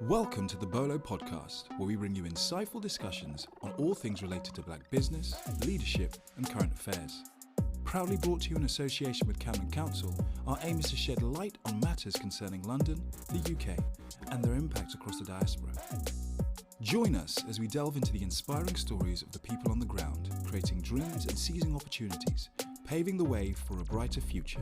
Welcome to the BOLO Podcast, where we bring you insightful discussions on all things related to Black business, leadership, and current affairs. Proudly brought to you in association with Camden Council, our aim is to shed light on matters concerning London, the UK, and their impact across the diaspora. Join us as we delve into the inspiring stories of the people on the ground, creating dreams and seizing opportunities, paving the way for a brighter future.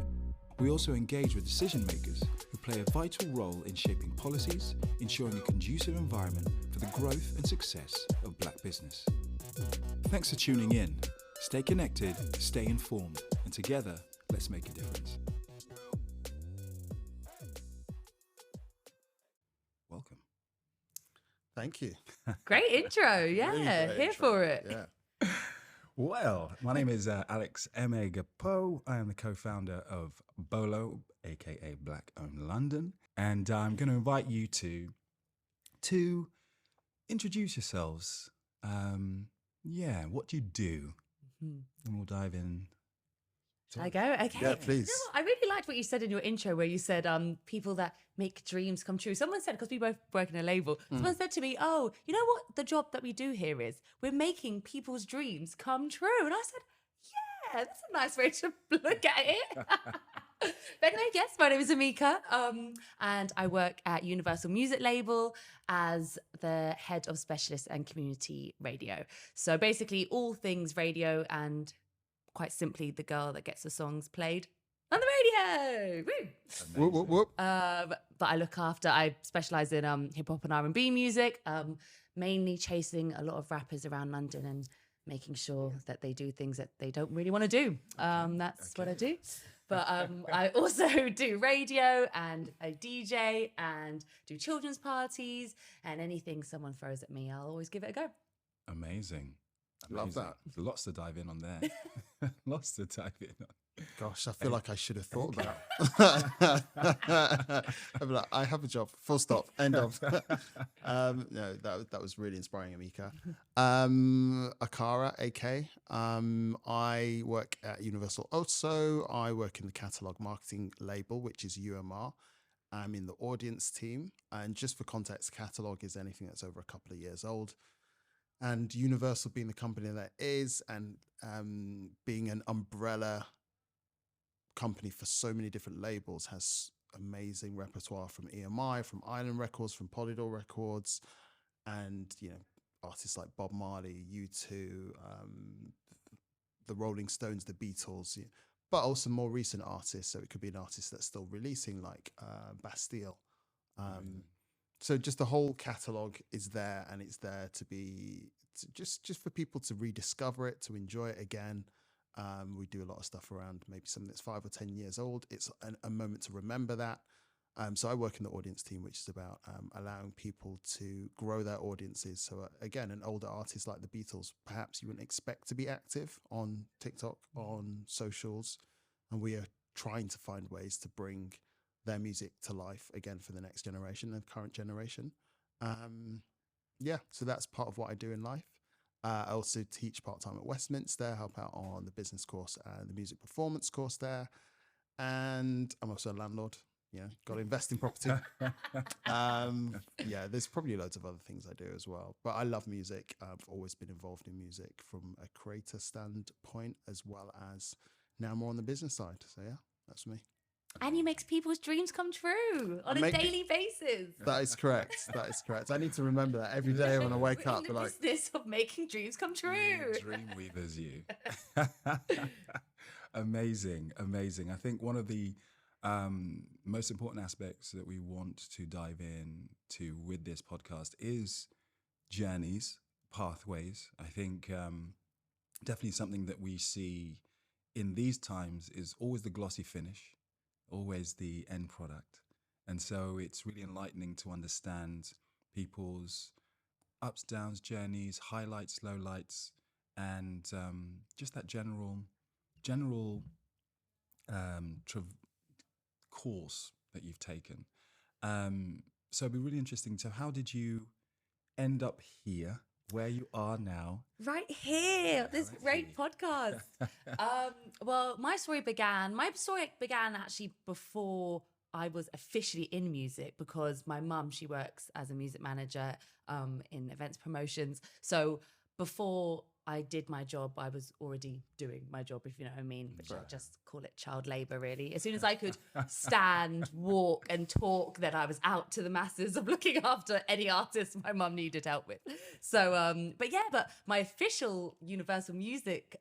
We also engage with decision makers who play a vital role in shaping policies, ensuring a conducive environment for the growth and success of Black business. Thanks for tuning in. Stay connected, stay informed, and together, let's make a difference. Welcome. Thank you. Great intro. Yeah, Really great here intro. for it. Yeah. Well, my name is Alex Gapo. I am the co-founder of BOLO, aka Black Owned London, and I'm going to invite you to introduce yourselves. What do you do? And we'll dive in. Shall I go? Okay. Yeah, please. You know what? I really liked what you said in your intro where you said people that make dreams come true. Someone said, because we both work in a label, someone said to me, oh, you know what the job that we do here is? We're making people's dreams come true. And I said, yeah, that's a nice way to look at it. But anyway, yes, my name is Amika, and I work at Universal Music Label as the head of specialist and community radio. So basically all things radio and quite simply the girl that gets the songs played on the radio. Woo! Whoop, whoop, whoop. But I specialize in hip hop and R&B music, mainly chasing a lot of rappers around London and making sure that they do things that they don't really want to do. That's what I do. But I also do radio and I DJ and do children's parties, and anything someone throws at me, I'll always give it a go. Amazing. Love that. Lots to dive in on there. Lots to dive in on. Gosh, I feel like I should have thought that. I'd be like, I have a job. Full stop. End of. No, that was really inspiring, Amika. Akara Etteh. I work at Universal also. I work in the catalog marketing label, which is UMR. I'm in the audience team. And just for context, catalog is anything that's over a couple of years old. And Universal being the company that is, and being an umbrella company for so many different labels, has amazing repertoire from EMI, from Island Records, from Polydor Records, and artists like Bob Marley, U2, the Rolling Stones, the Beatles, but also more recent artists. So it could be an artist that's still releasing, like Bastille. So just the whole catalogue is there, and it's there to be just for people to rediscover it, to enjoy it again. We do a lot of stuff around maybe something that's 5 or 10 years old. It's a moment to remember that. So I work in the audience team, which is about allowing people to grow their audiences. So again, an older artist like the Beatles, perhaps you wouldn't expect to be active on TikTok, on socials. And we are trying to find ways to bring their music to life again for the next generation, the current generation. So that's part of what I do in life. I also teach part-time at Westminster, help out on the business course and the music performance course there. And I'm also a landlord, got to invest in property. There's probably loads of other things I do as well. But I love music. I've always been involved in music from a creator standpoint, as well as now more on the business side. So yeah, that's me. And you make people's dreams come true on a daily basis. That is correct. I need to remember that every day when I wake up. In the business of making dreams come true. Dream weavers, you. Amazing. I think one of the most important aspects that we want to dive into with this podcast is journeys, pathways. I think definitely something that we see in these times is always the glossy finish, always the end product. And so it's really enlightening to understand people's ups, downs, journeys, highlights, lowlights, and just that general course that you've taken. So it'd be really interesting. So how did you end up here, where you are now? Right here, this great podcast. Well, my story began actually before I was officially in music because my mum, she works as a music manager in events promotions. So before I did my job, I was already doing my job, if you know what I mean, which I just call it child labor, really. As soon as I could stand, walk and talk, then I was out to the masses of looking after any artist my mum needed help with. So, but my official Universal Music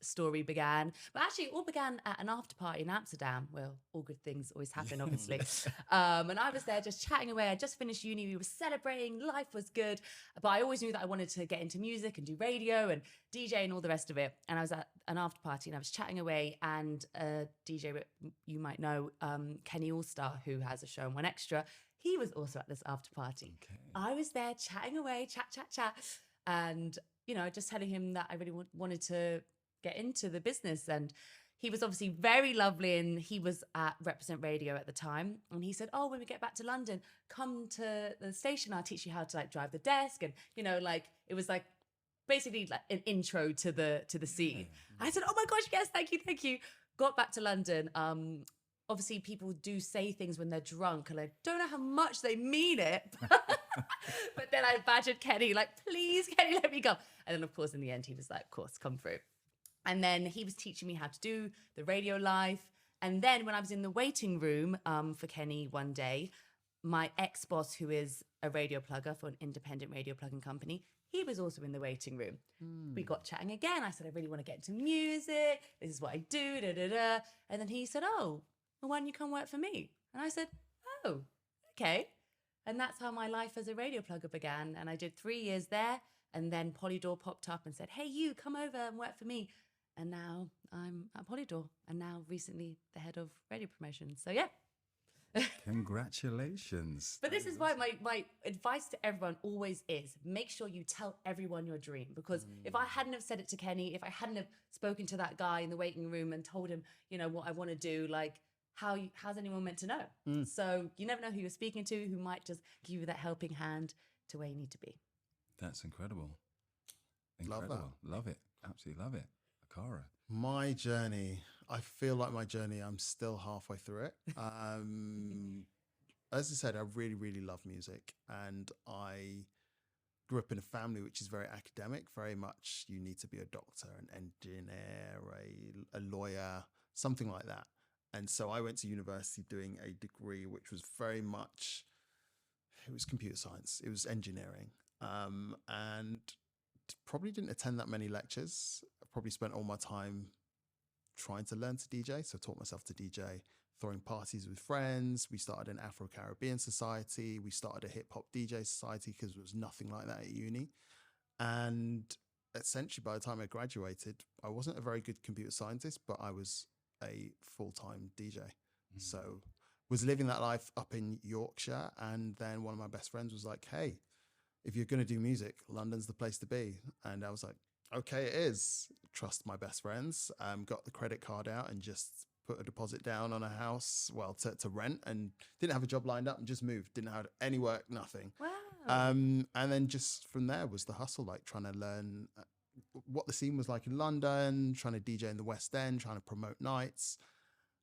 story began, but actually it all began at an after party in Amsterdam. Well, all good things always happen, obviously. And I was there just chatting away. I just finished uni. We were celebrating. Life was good. But I always knew that I wanted to get into music and do radio and DJ and all the rest of it. And I was at an after party and I was chatting away, and a DJ you might know, Kenny Allstar, who has a show on One Extra, he was also at this after party. Okay. I was there chatting away, chat. And just telling him that I really wanted to get into the business. And he was obviously very lovely, and he was at Represent Radio at the time. And he said, oh, when we get back to London, come to the station. I'll teach you how to drive the desk. And, it was basically an intro to the scene. Yeah. I said, oh my gosh, yes, thank you. Got back to London. Obviously people do say things when they're drunk, and I don't know how much they mean it. But then I badgered Kenny, please, Kenny, let me go. And then, of course, in the end, he was like, of course, come through. And then he was teaching me how to do the radio live. And then when I was in the waiting room for Kenny one day, my ex-boss, who is a radio plugger for an independent radio plugging company, he was also in the waiting room. We got chatting again. I said, I really want to get into music. This is what I do, da-da-da. And then he said, oh, well, why don't you come work for me? And I said, oh, okay. And that's how my life as a radio plugger began. And I did 3 years there. And then Polydor popped up and said, hey, you come over and work for me. And now I'm at Polydor, and now recently the head of radio promotion. So yeah. Congratulations. But this is why my advice to everyone always is, make sure you tell everyone your dream. Because if I hadn't have said it to Kenny, if I hadn't have spoken to that guy in the waiting room and told him, what I want to do, how's anyone meant to know? So you never know who you're speaking to, who might just give you that helping hand to where you need to be. That's incredible. Love it. Absolutely love it. Akara. My journey, I feel like I'm still halfway through it. As I said, I really, really love music. And I grew up in a family which is very academic, very much you need to be a doctor, an engineer, a lawyer, something like that. And so I went to university doing a degree which was very much, it was computer science, it was engineering. And probably didn't attend that many lectures. I probably spent all my time trying to learn to DJ. So I taught myself to DJ, throwing parties with friends. We started an Afro-Caribbean society. We started a hip hop DJ society because there was nothing like that at uni. And essentially by the time I graduated, I wasn't a very good computer scientist, but I was a full-time DJ. So was living that life up in Yorkshire. And then one of my best friends was like, hey, if you're going to do music, London's the place to be. And I was like, okay, it is. Trust my best friends. Got the credit card out and just put a deposit down on a house, to rent, and didn't have a job lined up and just moved. Didn't have any work, nothing. Wow. And then just from there was the hustle, trying to learn what the scene was like in London, trying to DJ in the West End, trying to promote nights.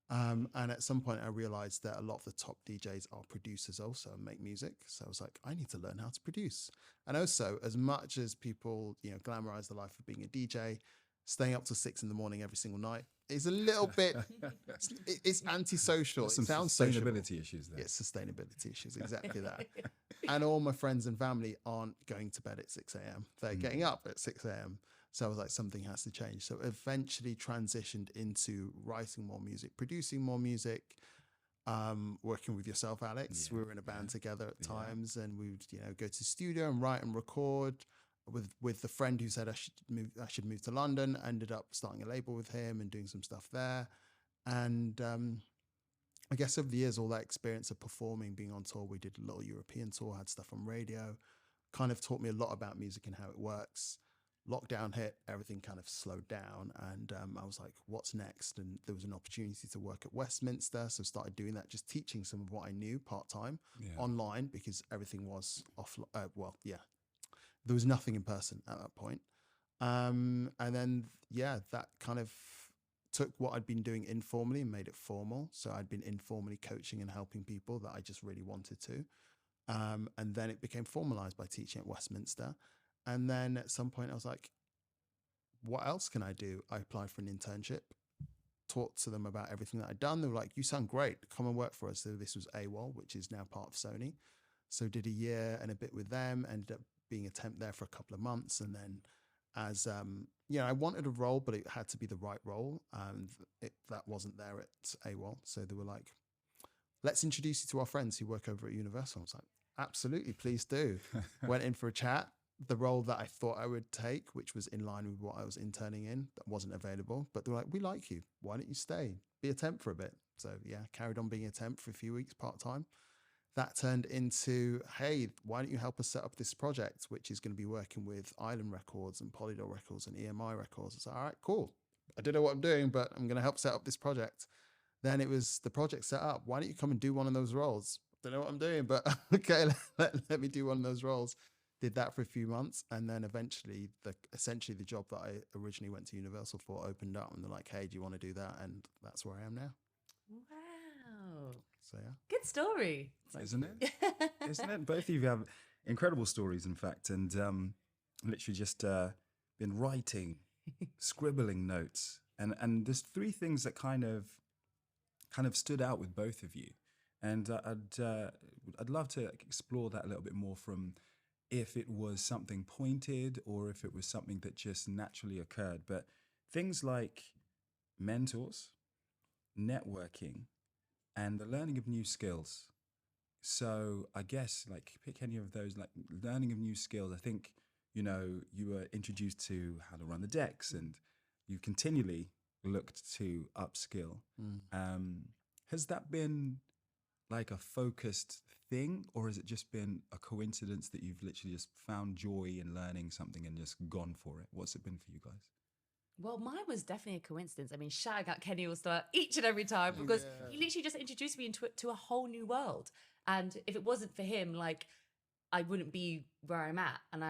And at some point I realized that a lot of the top DJs are producers also and make music. So I was like, I need to learn how to produce. And also, as much as people, glamorize the life of being a DJ, staying up till 6 a.m. every single night is a little bit, it's antisocial. Some it sounds sustainability issues there. It's sustainability issues, exactly that. And all my friends and family aren't going to bed at 6 a.m. They're getting up at 6 a.m. So I was like, something has to change. So eventually transitioned into writing more music, producing more music, working with yourself, Alex. We were in a band together at times, and we would, go to the studio and write and record with the friend who said I should move to London. I ended up starting a label with him and doing some stuff there. And I guess over the years, all that experience of performing, being on tour, we did a little European tour, had stuff on radio, kind of taught me a lot about music and how it works. Lockdown hit, everything kind of slowed down, and I was like, what's next? And there was an opportunity to work at Westminster, so started doing that, just teaching some of what I knew part-time online, because everything was off. There was nothing in person at that point. And then, that kind of took what I'd been doing informally and made it formal. So I'd been informally coaching and helping people that I just really wanted to. And then it became formalized by teaching at Westminster. And then at some point I was like, what else can I do? I applied for an internship, talked to them about everything that I'd done. They were like, you sound great. Come and work for us. So this was AWOL, which is now part of Sony. So did a year and a bit with them, ended up being a temp there for a couple of months. And then as, I wanted a role, but it had to be the right role. And that wasn't there at AWOL. So they were like, let's introduce you to our friends who work over at Universal. I was like, absolutely, please do. Went in for a chat. The role that I thought I would take, which was in line with what I was interning in, that wasn't available. But they were like, we like you. Why don't you stay? Be a temp for a bit. So yeah, carried on being a temp for a few weeks part-time. That turned into, hey, why don't you help us set up this project, which is going to be working with Island Records and Polydor Records and EMI Records. I was like, all right, cool. I don't know what I'm doing, but I'm going to help set up this project. Then it was the project set up. Why don't you come and do one of those roles? Don't know what I'm doing, but okay, let me do one of those roles. Did that for a few months, and then eventually, essentially the job that I originally went to Universal for opened up, and they're like, "Hey, do you want to do that?" And that's where I am now. Wow. So yeah, Good story. Isn't it? Isn't it? Both of you have incredible stories, in fact, and literally just been writing, scribbling notes, and there's three things that kind of stood out with both of you, and I'd love to explore that a little bit more from if it was something pointed or if it was something that just naturally occurred. But things like mentors, networking, and the learning of new skills. So I guess like pick any of those, like learning of new skills. I think, you were introduced to how to run the decks and you continually looked to upskill. Has that been like a focused thing, or has it just been a coincidence that you've literally just found joy in learning something and just gone for it? What's it been for you guys? Well, mine was definitely a coincidence. I mean, shouting out Kenny All-Star each and every time because he literally just introduced me to a whole new world. And if it wasn't for him, like, I wouldn't be where I'm at. And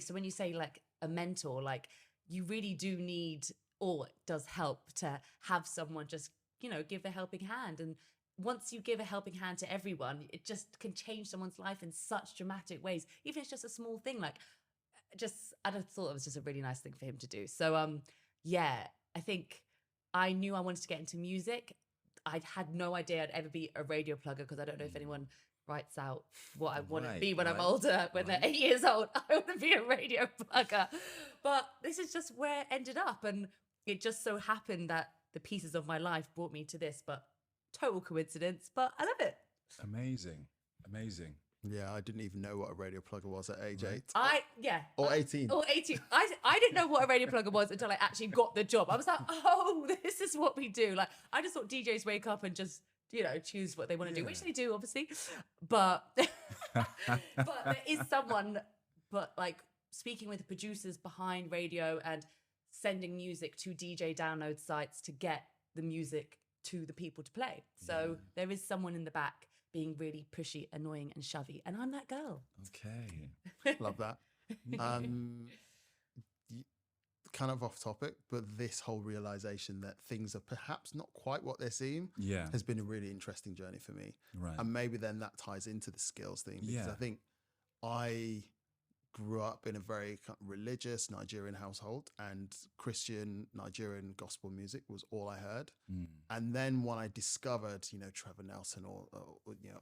so when you say like a mentor, like you really do need, or it does help to have someone just, give a helping hand. And once you give a helping hand to everyone, it just can change someone's life in such dramatic ways. Even if it's just a small thing, like I just thought it was just a really nice thing for him to do. So, yeah, I think I knew I wanted to get into music. I had no idea I'd ever be a radio plugger because I don't know if anyone writes out what I want to be when I'm older. When they're 8 years old, I want to be a radio plugger. But this is just where it ended up. And it just so happened that the pieces of my life brought me to this, but total coincidence, but I love it. Amazing. yeah. I didn't even know what a radio plugger was at age 8 Or 18. Or 18. I didn't know what a radio plugger was until I actually got the job. I was like, oh, this is what we do. Like, I just thought DJs wake up and just, choose what they want to do, which they do, obviously. But there is someone, like speaking with the producers behind radio and sending music to DJ download sites to get the music to the people to play. So there is someone in the back being really pushy, annoying, and shovey, and I'm that girl. Okay. Love that. Kind of off topic, but this whole realization that things are perhaps not quite what they seem has been a really interesting journey for me. Right. And maybe then that ties into the skills thing, because I think I grew up in a very religious Nigerian household, and Christian Nigerian gospel music was all I heard. And then when I discovered, Trevor Nelson or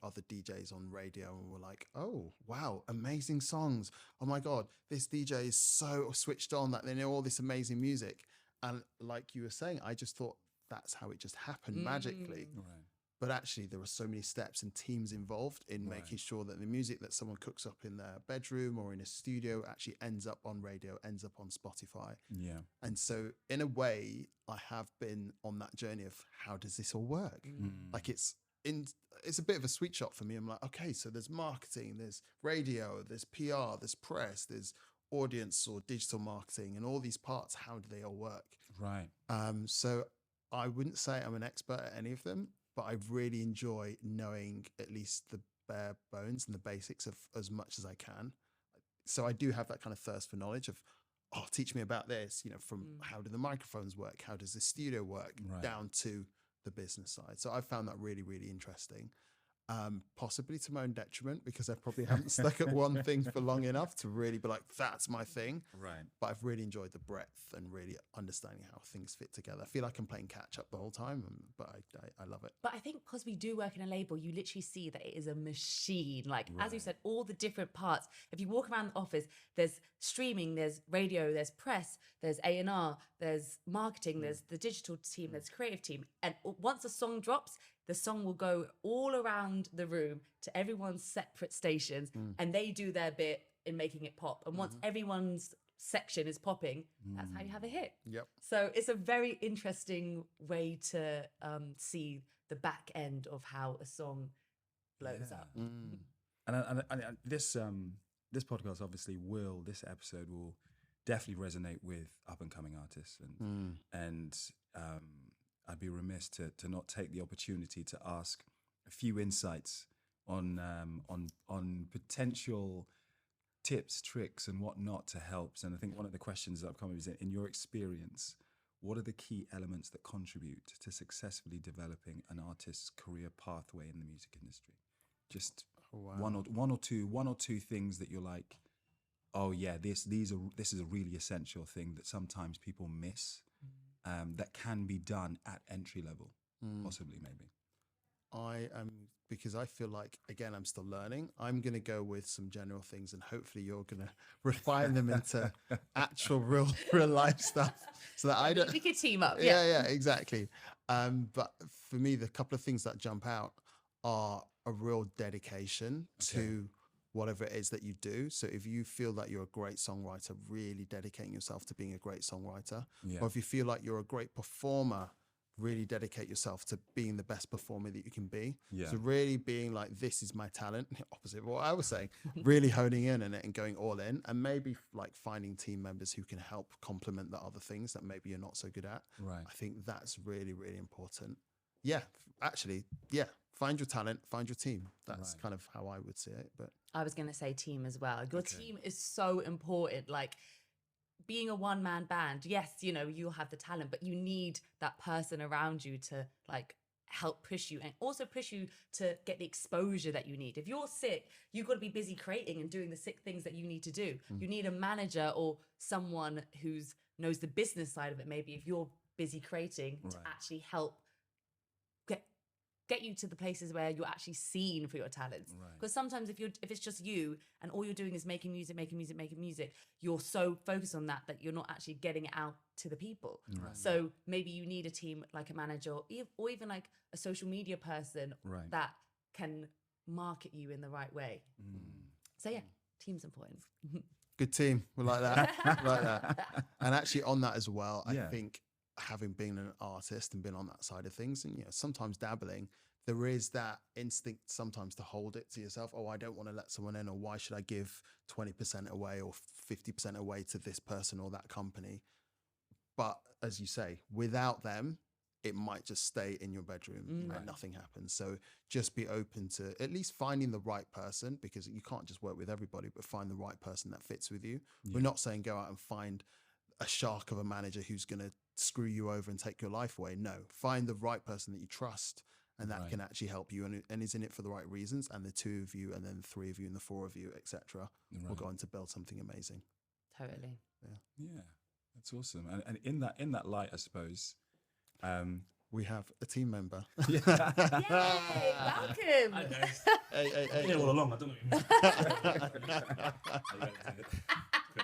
other DJs on radio, and were like, oh, wow, amazing songs. Oh my God, this DJ is so switched on that they know all this amazing music. And like you were saying, I just thought that's how it just happened magically. Right. But actually, there are so many steps and teams involved in making sure that the music that someone cooks up in their bedroom or in a studio actually ends up on radio, ends up on Spotify. Yeah. And so in a way, I have been on that journey of how does this all work? Like it's a bit of a sweet shop for me. I'm like, okay, so there's marketing, there's radio, there's PR, there's press, there's audience or digital marketing, and all these parts, how do they all work? Right. So I wouldn't say I'm an expert at any of them, but I really enjoy knowing at least the bare bones and the basics of as much as I can. So I do have that kind of thirst for knowledge of, oh, teach me about this, from how do the microphones work? How does the studio work? Right. Down to the business side. So I found that really, really interesting. Possibly to my own detriment, because I probably haven't stuck at one thing for long enough to really be like, that's my thing. Right. But I've really enjoyed the breadth and really understanding how things fit together. I feel like I'm playing catch up the whole time, but I love it. But I think because we do work in a label, you literally see that it is a machine. Like, as you said, all the different parts. If you walk around the office, there's streaming, there's radio, there's press, there's A&R, there's marketing, there's the digital team, there's creative team. And once a song drops, the song will go all around the room to everyone's separate stations, and they do their bit in making it pop. And once everyone's section is popping, that's how you have a hit. Yep. So it's a very interesting way to see the back end of how a song blows up. And this podcast obviously this episode will definitely resonate with up and coming artists, and I'd be remiss to not take the opportunity to ask a few insights on potential tips, tricks, and whatnot to help. And I think one of the questions that I've come up is, in your experience, what are the key elements that contribute to successfully developing an artist's career pathway in the music industry? Just one or two things that you're like, oh yeah, this is a really essential thing that sometimes people miss. That can be done at entry level, possibly, maybe. Because I feel like, again, I'm still learning. I'm going to go with some general things, and hopefully you're going to refine them into actual real life stuff, so that I don't. We could team up. Yeah, exactly. But for me, the couple of things that jump out are a real dedication to whatever it is that you do. So if you feel that you're a great songwriter, really dedicating yourself to being a great songwriter. Or if you feel like you're a great performer, really dedicate yourself to being the best performer that you can be. So really being like, this is my talent, opposite of what I was saying, really honing in on it and going all in, and maybe like finding team members who can help complement the other things that maybe you're not so good at. Right. I think that's really, really important. Yeah, actually, find your talent, find your team. That's kind of how I would see it. But I was going to say team as well. Your team is so important. Like, being a one-man band, yes, you'll have the talent, but you need that person around you to like help push you, and also push you to get the exposure that you need. If you're sick, you've got to be busy creating and doing the sick things that you need to do. You need a manager or someone who knows the business side of it, maybe, if you're busy creating, to actually help get you to the places where you're actually seen for your talents. Because sometimes if it's just you and all you're doing is making music, you're so focused on that you're not actually getting it out to the people. So maybe you need a team, like a manager, or even like a social media person that can market you in the right way. So yeah, team's important. good team. We like that. Like that. And actually on that as well, I think having been an artist and been on that side of things, and sometimes dabbling, there is that instinct sometimes to hold it to yourself. Oh, I don't want to let someone in, or why should I give 20% away or 50% away to this person or that company? But as you say, without them, it might just stay in your bedroom and nothing happens. So just be open to at least finding the right person, because you can't just work with everybody, but find the right person that fits with you. We're not saying go out and find a shark of a manager who's going to screw you over and take your life away. No, find the right person that you trust and that can actually help you and is in it for the right reasons. And the two of you, and then the three of you, and the four of you, etc., will go on to build something amazing. Totally. Yeah, that's awesome. And in that light, I suppose, we have a team member. Yay! Welcome. Hi guys. Hey. Yeah, all along. I don't know what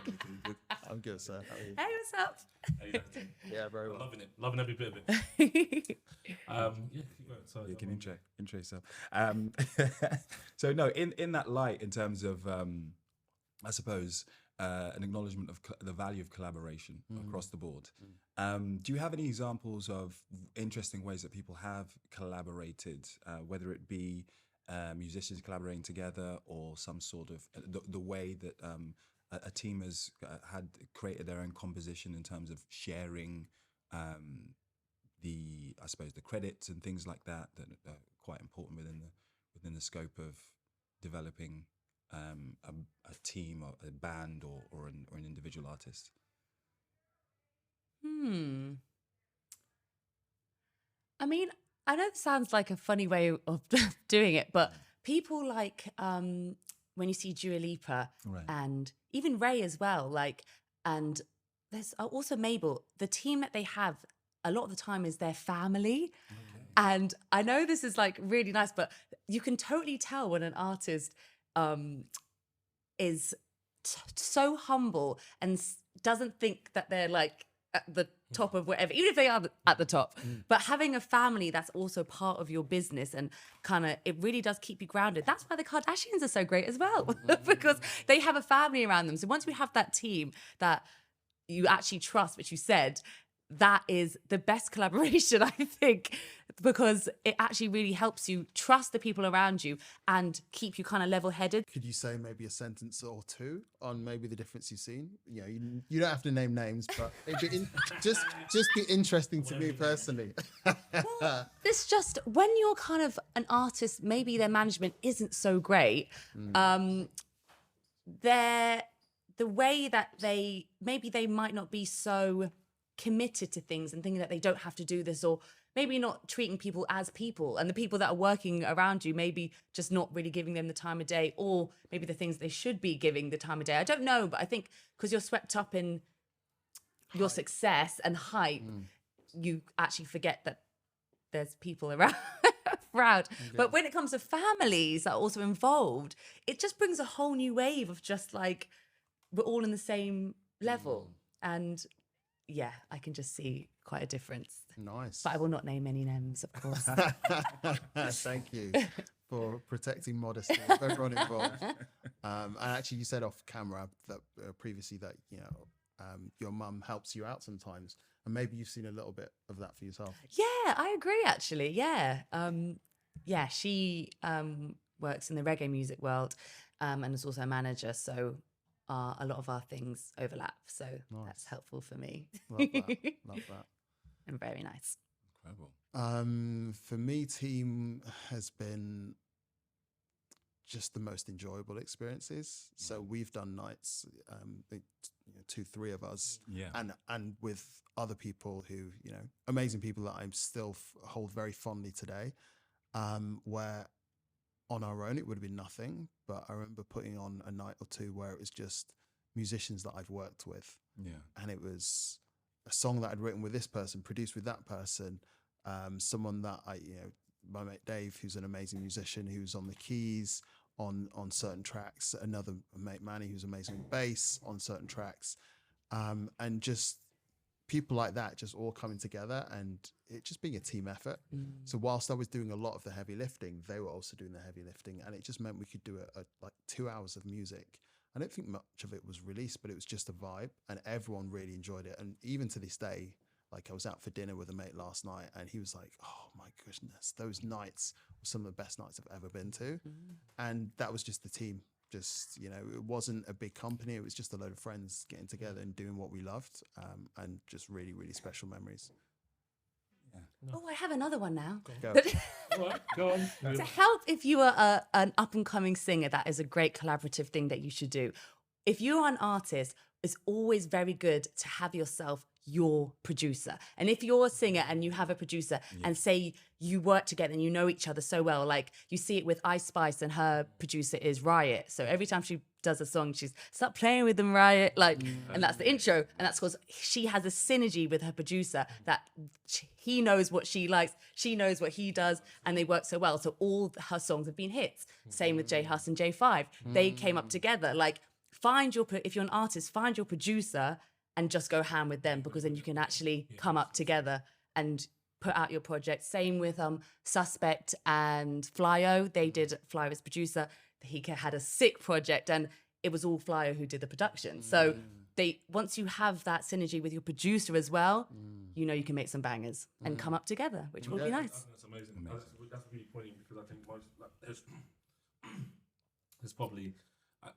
you mean. I'm good, sir. How are you? Hey, what's up? How you guys doing? Yeah, very well. Loving it. Loving every bit of it. Yeah, keep going. Sorry, you can intro yourself. So no, in that light, in terms of, I suppose, an acknowledgement of the value of collaboration across the board. Do you have any examples of interesting ways that people have collaborated, whether it be musicians collaborating together, or some sort of the way that a team has had created their own composition in terms of sharing I suppose the credits and things like that are quite important within the scope of developing a team or a band or an individual artist? I mean, I know it sounds like a funny way of doing it, but people like when you see Dua Lipa Right. and even Ray as well, like, and there's also Mabel, the team that they have a lot of the time is their family. And I know this is like really nice, but you can totally tell when an artist is so humble and doesn't think that they're like at the top of whatever, even if they are at the top. But having a family that's also part of your business and kind of, it really does keep you grounded. That's why the Kardashians are so great as well, because they have a family around them. So once you have that team that you actually trust, which you said, that is the best collaboration, I think, because it actually really helps you trust the people around you and keep you kind of level-headed. Could you say maybe a sentence or two on maybe the difference you've seen? You know, you don't have to name names, but it'd be just be interesting to me personally. Well, it's just when you're kind of an artist, maybe their management isn't so great. The way that they might not be so committed to things and thinking that they don't have to do this, or maybe not treating people as people, and the people that are working around you maybe just not really giving them the time of day, or maybe the things they should be giving the time of day. I don't know, but I think because you're swept up in your success and hype, you actually forget that there's people around. But when it comes to families that are also involved, it just brings a whole new wave of just like, we're all in the same level. And yeah, I can just see quite a difference. Nice. But I will not name any names, of course. Thank you for protecting modesty of everyone involved. And actually, you said off camera that previously that your mum helps you out sometimes, and maybe you've seen a little bit of that for yourself. Yeah, I agree. Actually, yeah, she works in the reggae music world, and is also a manager. So a lot of our things overlap. So that's helpful for me. Love that. Love that. And very nice. Incredible. For me, team has been just the most enjoyable experiences. So we've done nights, 2-3 of us, and with other people who, amazing people that I still hold very fondly today, where on our own it would have been nothing, but I remember putting on a night or two where it was just musicians that I've worked with, and it was a song that I'd written with this person, produced with that person, someone that my mate Dave, who's an amazing musician, who's on the keys on certain tracks, another mate Manny, who's amazing with bass on certain tracks, and just people like that just all coming together and it just being a team effort. So whilst I was doing a lot of the heavy lifting, they were also doing the heavy lifting, and it just meant we could do like 2 hours of music. I don't think much of it was released, but it was just a vibe, and everyone really enjoyed it. And even to this day, like I was out for dinner with a mate last night, and he was like, "Oh my goodness, those nights were some of the best nights I've ever been to." And that was just the team. Just, it wasn't a big company. It was just a load of friends getting together and doing what we loved, and just really, really special memories. Oh, I have another one now. Go. All right, go on. To help, if you are an up-and-coming singer, that is a great collaborative thing that you should do. If you're an artist, it's always very good to have yourself your producer. And if you're a singer and you have a producer, and say you work together and you know each other so well, like you see it with Ice Spice and her producer is Riot. So every time she does a song, she's stop playing with them, Riot, and that's the intro. And that's because she has a synergy with her producer that he knows what she likes, she knows what he does, and they work so well. So all her songs have been hits. Same with J Hus and J5. They came up together. Like, if you're an artist, find your producer and just go ham with them, because then you can actually come up together and put out your project. Same with Suspect and Flyo. They did Flyo as producer. He had a sick project, and it was all Flyo who did the production. So once you have that synergy with your producer as well, you can make some bangers and come up together, which will be nice. That's amazing. That's really poignant, because I think there's probably,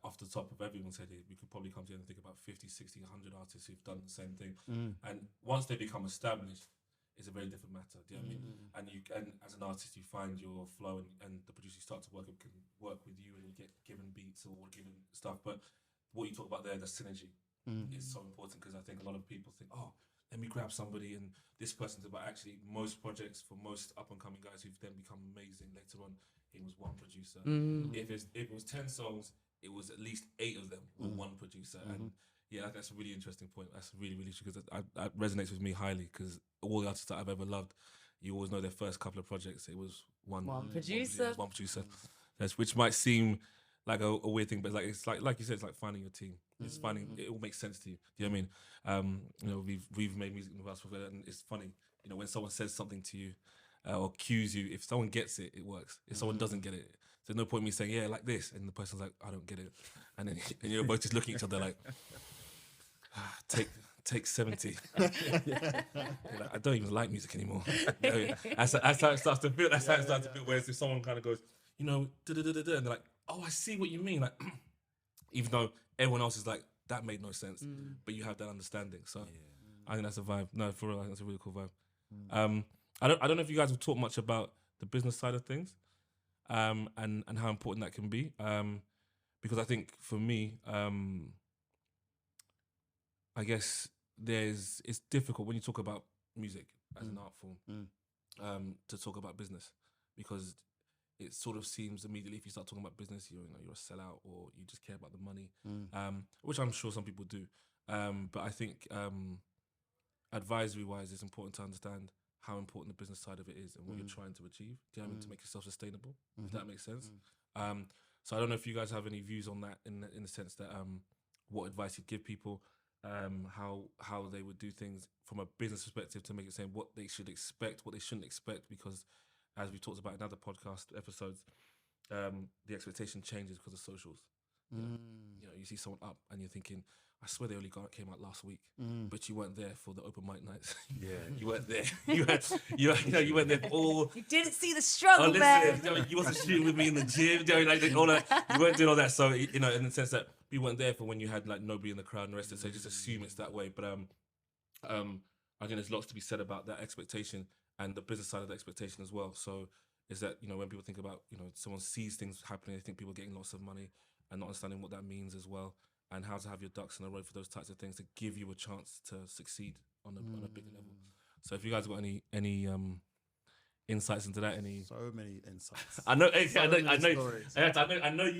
off the top of everyone's head, we could probably come together and think about 50, 60, 100 artists who've done the same thing. And once they become established, it's a very different matter. Do you know what I mean? And as an artist, you find your flow, and the producer start to can work with you, and you get given beats or given stuff. But what you talk about there, the synergy, is so important, because I think a lot of people think, oh, let me grab somebody, and this person's about actually most projects for most up and coming guys who've then become amazing later on. It was one producer. If it was 10 songs, it was at least 8 of them were one producer. And yeah, that's a really interesting point. That's really, really true, because that resonates with me highly, because all the artists that I've ever loved, you always know their first couple of projects, it was one producer. One producer. Which might seem like a weird thing, but it's like you said, it's like finding your team. It's finding, it all makes sense to you. Do you know what I mean? You know, we've made music in the past before, and it's funny, you know, when someone says something to you or cues you, if someone gets it, it works. If someone doesn't get it, there's no point in me saying, yeah, like this, and the person's like, I don't get it. And then and you're both just looking at each other like, take 70. Like, I don't even like music anymore. That's how it starts to feel. That's how it starts to feel. Whereas if someone kind of goes, you know, and they're like, oh, I see what you mean. Like, even though everyone else is like, that made no sense, but you have that understanding. So I think that's a vibe. No, for real, I think that's a really cool vibe. I don't know if you guys have talked much about the business side of things, and how important that can be. Because I think for me, I guess it's difficult when you talk about music as an art form, to talk about business, because it sort of seems immediately, if you start talking about business, you're a sellout, or you just care about the money, which I'm sure some people do. But I think advisory wise, it's important to understand how important the business side of it is and what you're trying to achieve. Do you know what I mean? To make yourself sustainable, if that makes sense. So I don't know if you guys have any views on that, in the sense that what advice you'd give people, how they would do things from a business perspective, to make it saying what they should expect, what they shouldn't expect, because as we talked about in other podcast episodes, the expectation changes because of socials. You know, you see someone up and you're thinking, I swear they only came out last week, but you weren't there for the open mic nights. You weren't there. You weren't there for all. You didn't see the struggle, man. You wasn't shooting with me in the gym. All that. You weren't doing all that. So, you know, in the sense that you weren't there for when you had like nobody in the crowd and the rest of it. So just assume it's that way. But I think there's lots to be said about that expectation and the business side of the expectation as well. So is that, you know, when people think about, you know, someone sees things happening, they think people are getting lots of money, and not understanding what that means as well, and how to have your ducks in a row for those types of things to give you a chance to succeed on a bigger level. So if you guys got any insights into that, So many insights. I know you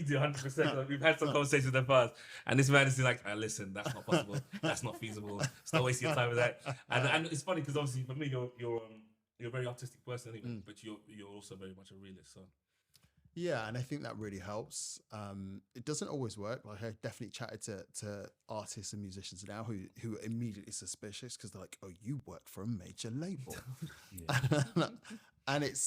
do 100%. We've had some conversations in the past, and this man is like, listen, that's not possible, that's not feasible, stop wasting your time with that. And it's funny because obviously for me, you're a very artistic person anyway, but you're also very much a realist. So yeah, and I think that really helps. It doesn't always work. Like, I definitely chatted to artists and musicians now who are immediately suspicious, because they're like, oh, you work for a major label. And it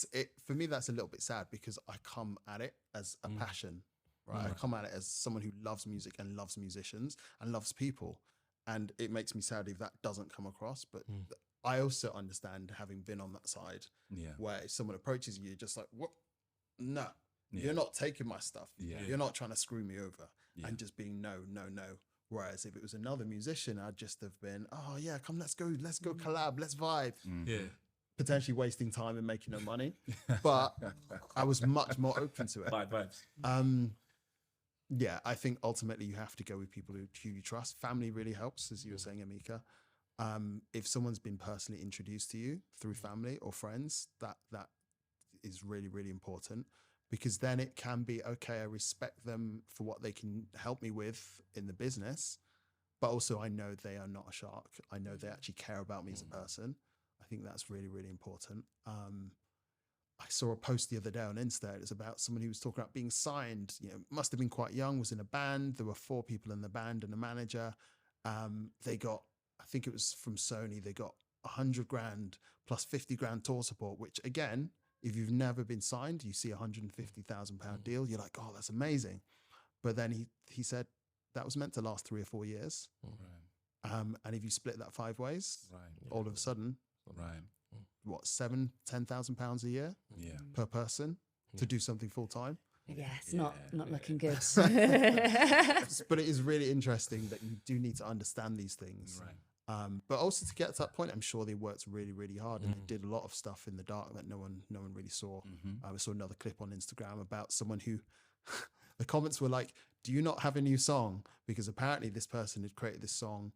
for me, that's a little bit sad, because I come at it as a passion, right? I come at it as someone who loves music and loves musicians and loves people. And it makes me sad if that doesn't come across. But I also understand, having been on that side, where if someone approaches you, you're just like, what? No. You're not taking my stuff. You're not trying to screw me over, and just being no. Whereas if it was another musician, I'd just have been, oh yeah, come, let's go collab, let's vibe. Potentially wasting time and making no money, but I was much more open to it. Vibes. Yeah, I think ultimately you have to go with people who you trust. Family really helps, as you were saying, Amika. If someone's been personally introduced to you through family or friends, that is really, really important. Because then it can be, okay, I respect them for what they can help me with in the business, but also I know they are not a shark. I know they actually care about me as a person. I think that's really, really important. I saw a post the other day on Insta. It was about someone who was talking about being signed, you know, must have been quite young, was in a band. There were 4 people in the band and a manager. They got, I think it was from Sony, they got 100 grand plus 50 grand tour support, which again, if you've never been signed, you see a £150,000 deal, you're like, oh, that's amazing. But then he said that was meant to last 3 or 4 years. And if you split that 5 ways, all of a sudden, what, £7,000-10,000 a year per person to do something full time? Yeah, it's not looking good. But it is really interesting that you do need to understand these things. But also to get to that point, I'm sure they worked really, really hard, and they did a lot of stuff in the dark that no one really saw. I saw another clip on Instagram about someone who, the comments were like, do you not have a new song? Because apparently this person had created this song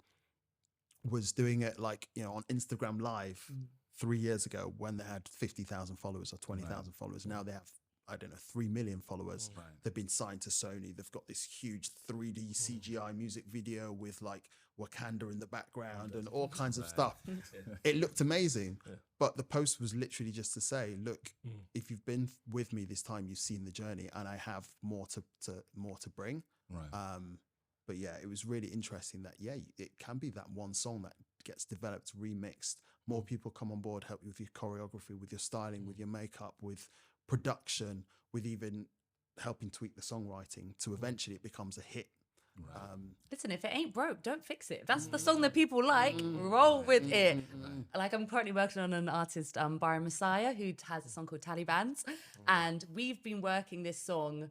was doing it like, you know, on Instagram Live 3 years ago when they had 50,000 followers or 20,000 followers. Now they have, I don't know, 3 million followers. Right. They've been signed to Sony. They've got this huge 3D CGI music video with like Wakanda in the background and all kinds of stuff. It looked amazing. But the post was literally just to say, look, if you've been with me this time, you've seen the journey, and I have more to bring. Right. But yeah, it was really interesting that, yeah, it can be that one song that gets developed, remixed. More people come on board, help you with your choreography, with your styling, with your makeup, with production, with even helping tweak the songwriting to eventually it becomes a hit. Right. Listen, if it ain't broke, don't fix it. If that's the song that people like, roll with it. Like, I'm currently working on an artist, Byron Messiah, who has a song called Talibans. And we've been working this song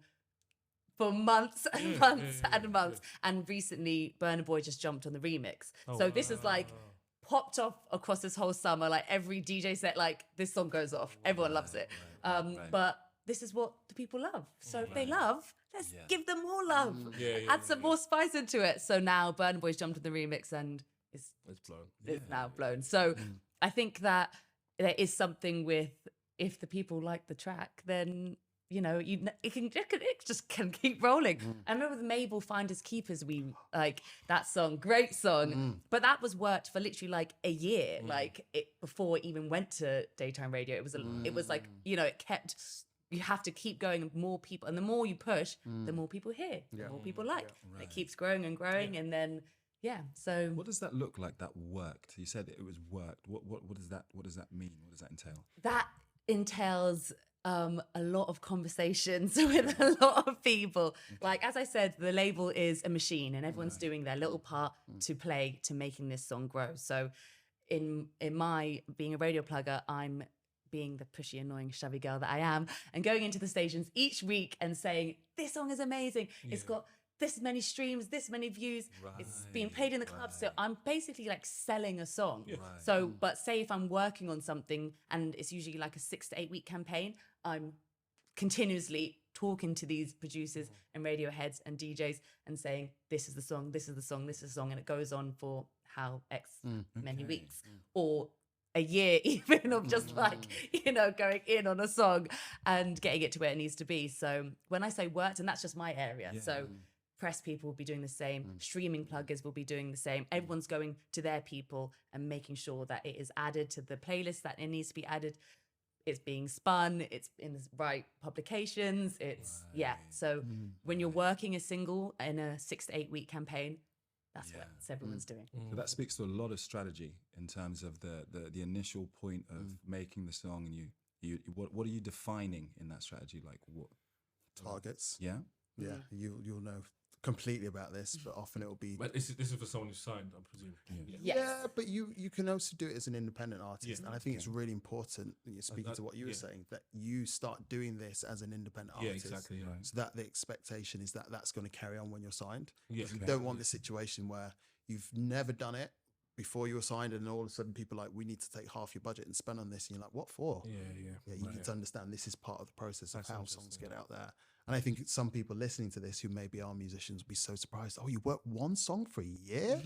for months and months and months. And recently, Burna Boy just jumped on the remix. So this is like popped off across this whole summer. Like every DJ set, like this song goes off. Everyone loves it. But this is what the people love. So if they love, let's give them more love. Add some more spice into it. So now Burna Boy's jumped on the remix and it's blown. It's now blown. So I think that there is something with, if the people like the track, then you know, it just can keep rolling. I remember with Mabel Finders Keepers, we like that song, great song, but that was worked for literally like a year, like it before it even went to daytime radio. It was like, you know, it kept. You have to keep going, and more people, and the more you push, the more people hear, the more people like. It keeps growing and growing, and then so what does that look like? That worked. You said it was worked. What does that mean? What does that entail? That entails a lot of conversations with a lot of people. Like, as I said, the label is a machine, and everyone's doing their little part to play to making this song grow. So in my being a radio plugger, I'm being the pushy, annoying, shabby girl that I am, and going into the stations each week and saying, this song is amazing. It's got this many streams, this many views. It's being played in the club. So I'm basically like selling a song. So, but say if I'm working on something and it's usually like a 6 to 8 week campaign, I'm continuously talking to these producers and radio heads and DJs and saying, this is the song, this is the song, this is the song. And it goes on for how X many weeks or a year even of just like, you know, going in on a song and getting it to where it needs to be. So when I say worked, and that's just my area. So press people will be doing the same. Streaming pluggers will be doing the same. Everyone's going to their people and making sure that it is added to the playlist that it needs to be added. It's being spun. It's in the right publications. It's So when you're working a single in a 6 to 8 week campaign, that's what everyone's doing. So that speaks to a lot of strategy in terms of the initial point of making the song, and you what are you defining in that strategy? Like what targets? Yeah. You'll know completely about this, but often it will be. But this is for someone who's signed, I'm presuming. Yeah, but you can also do it as an independent artist, and I think it's really important. You're speaking to what you were saying, that you start doing this as an independent artist. Exactly. Right. So that the expectation is that that's going to carry on when you're signed. Yeah, You don't want this situation where you've never done it before you were signed, and all of a sudden people are like, we need to take half your budget and spend on this, and you're like, what for? You need to understand this is part of the process of how songs get out there. And I think some people listening to this who maybe are musicians will be so surprised. Oh, you worked one song for a year?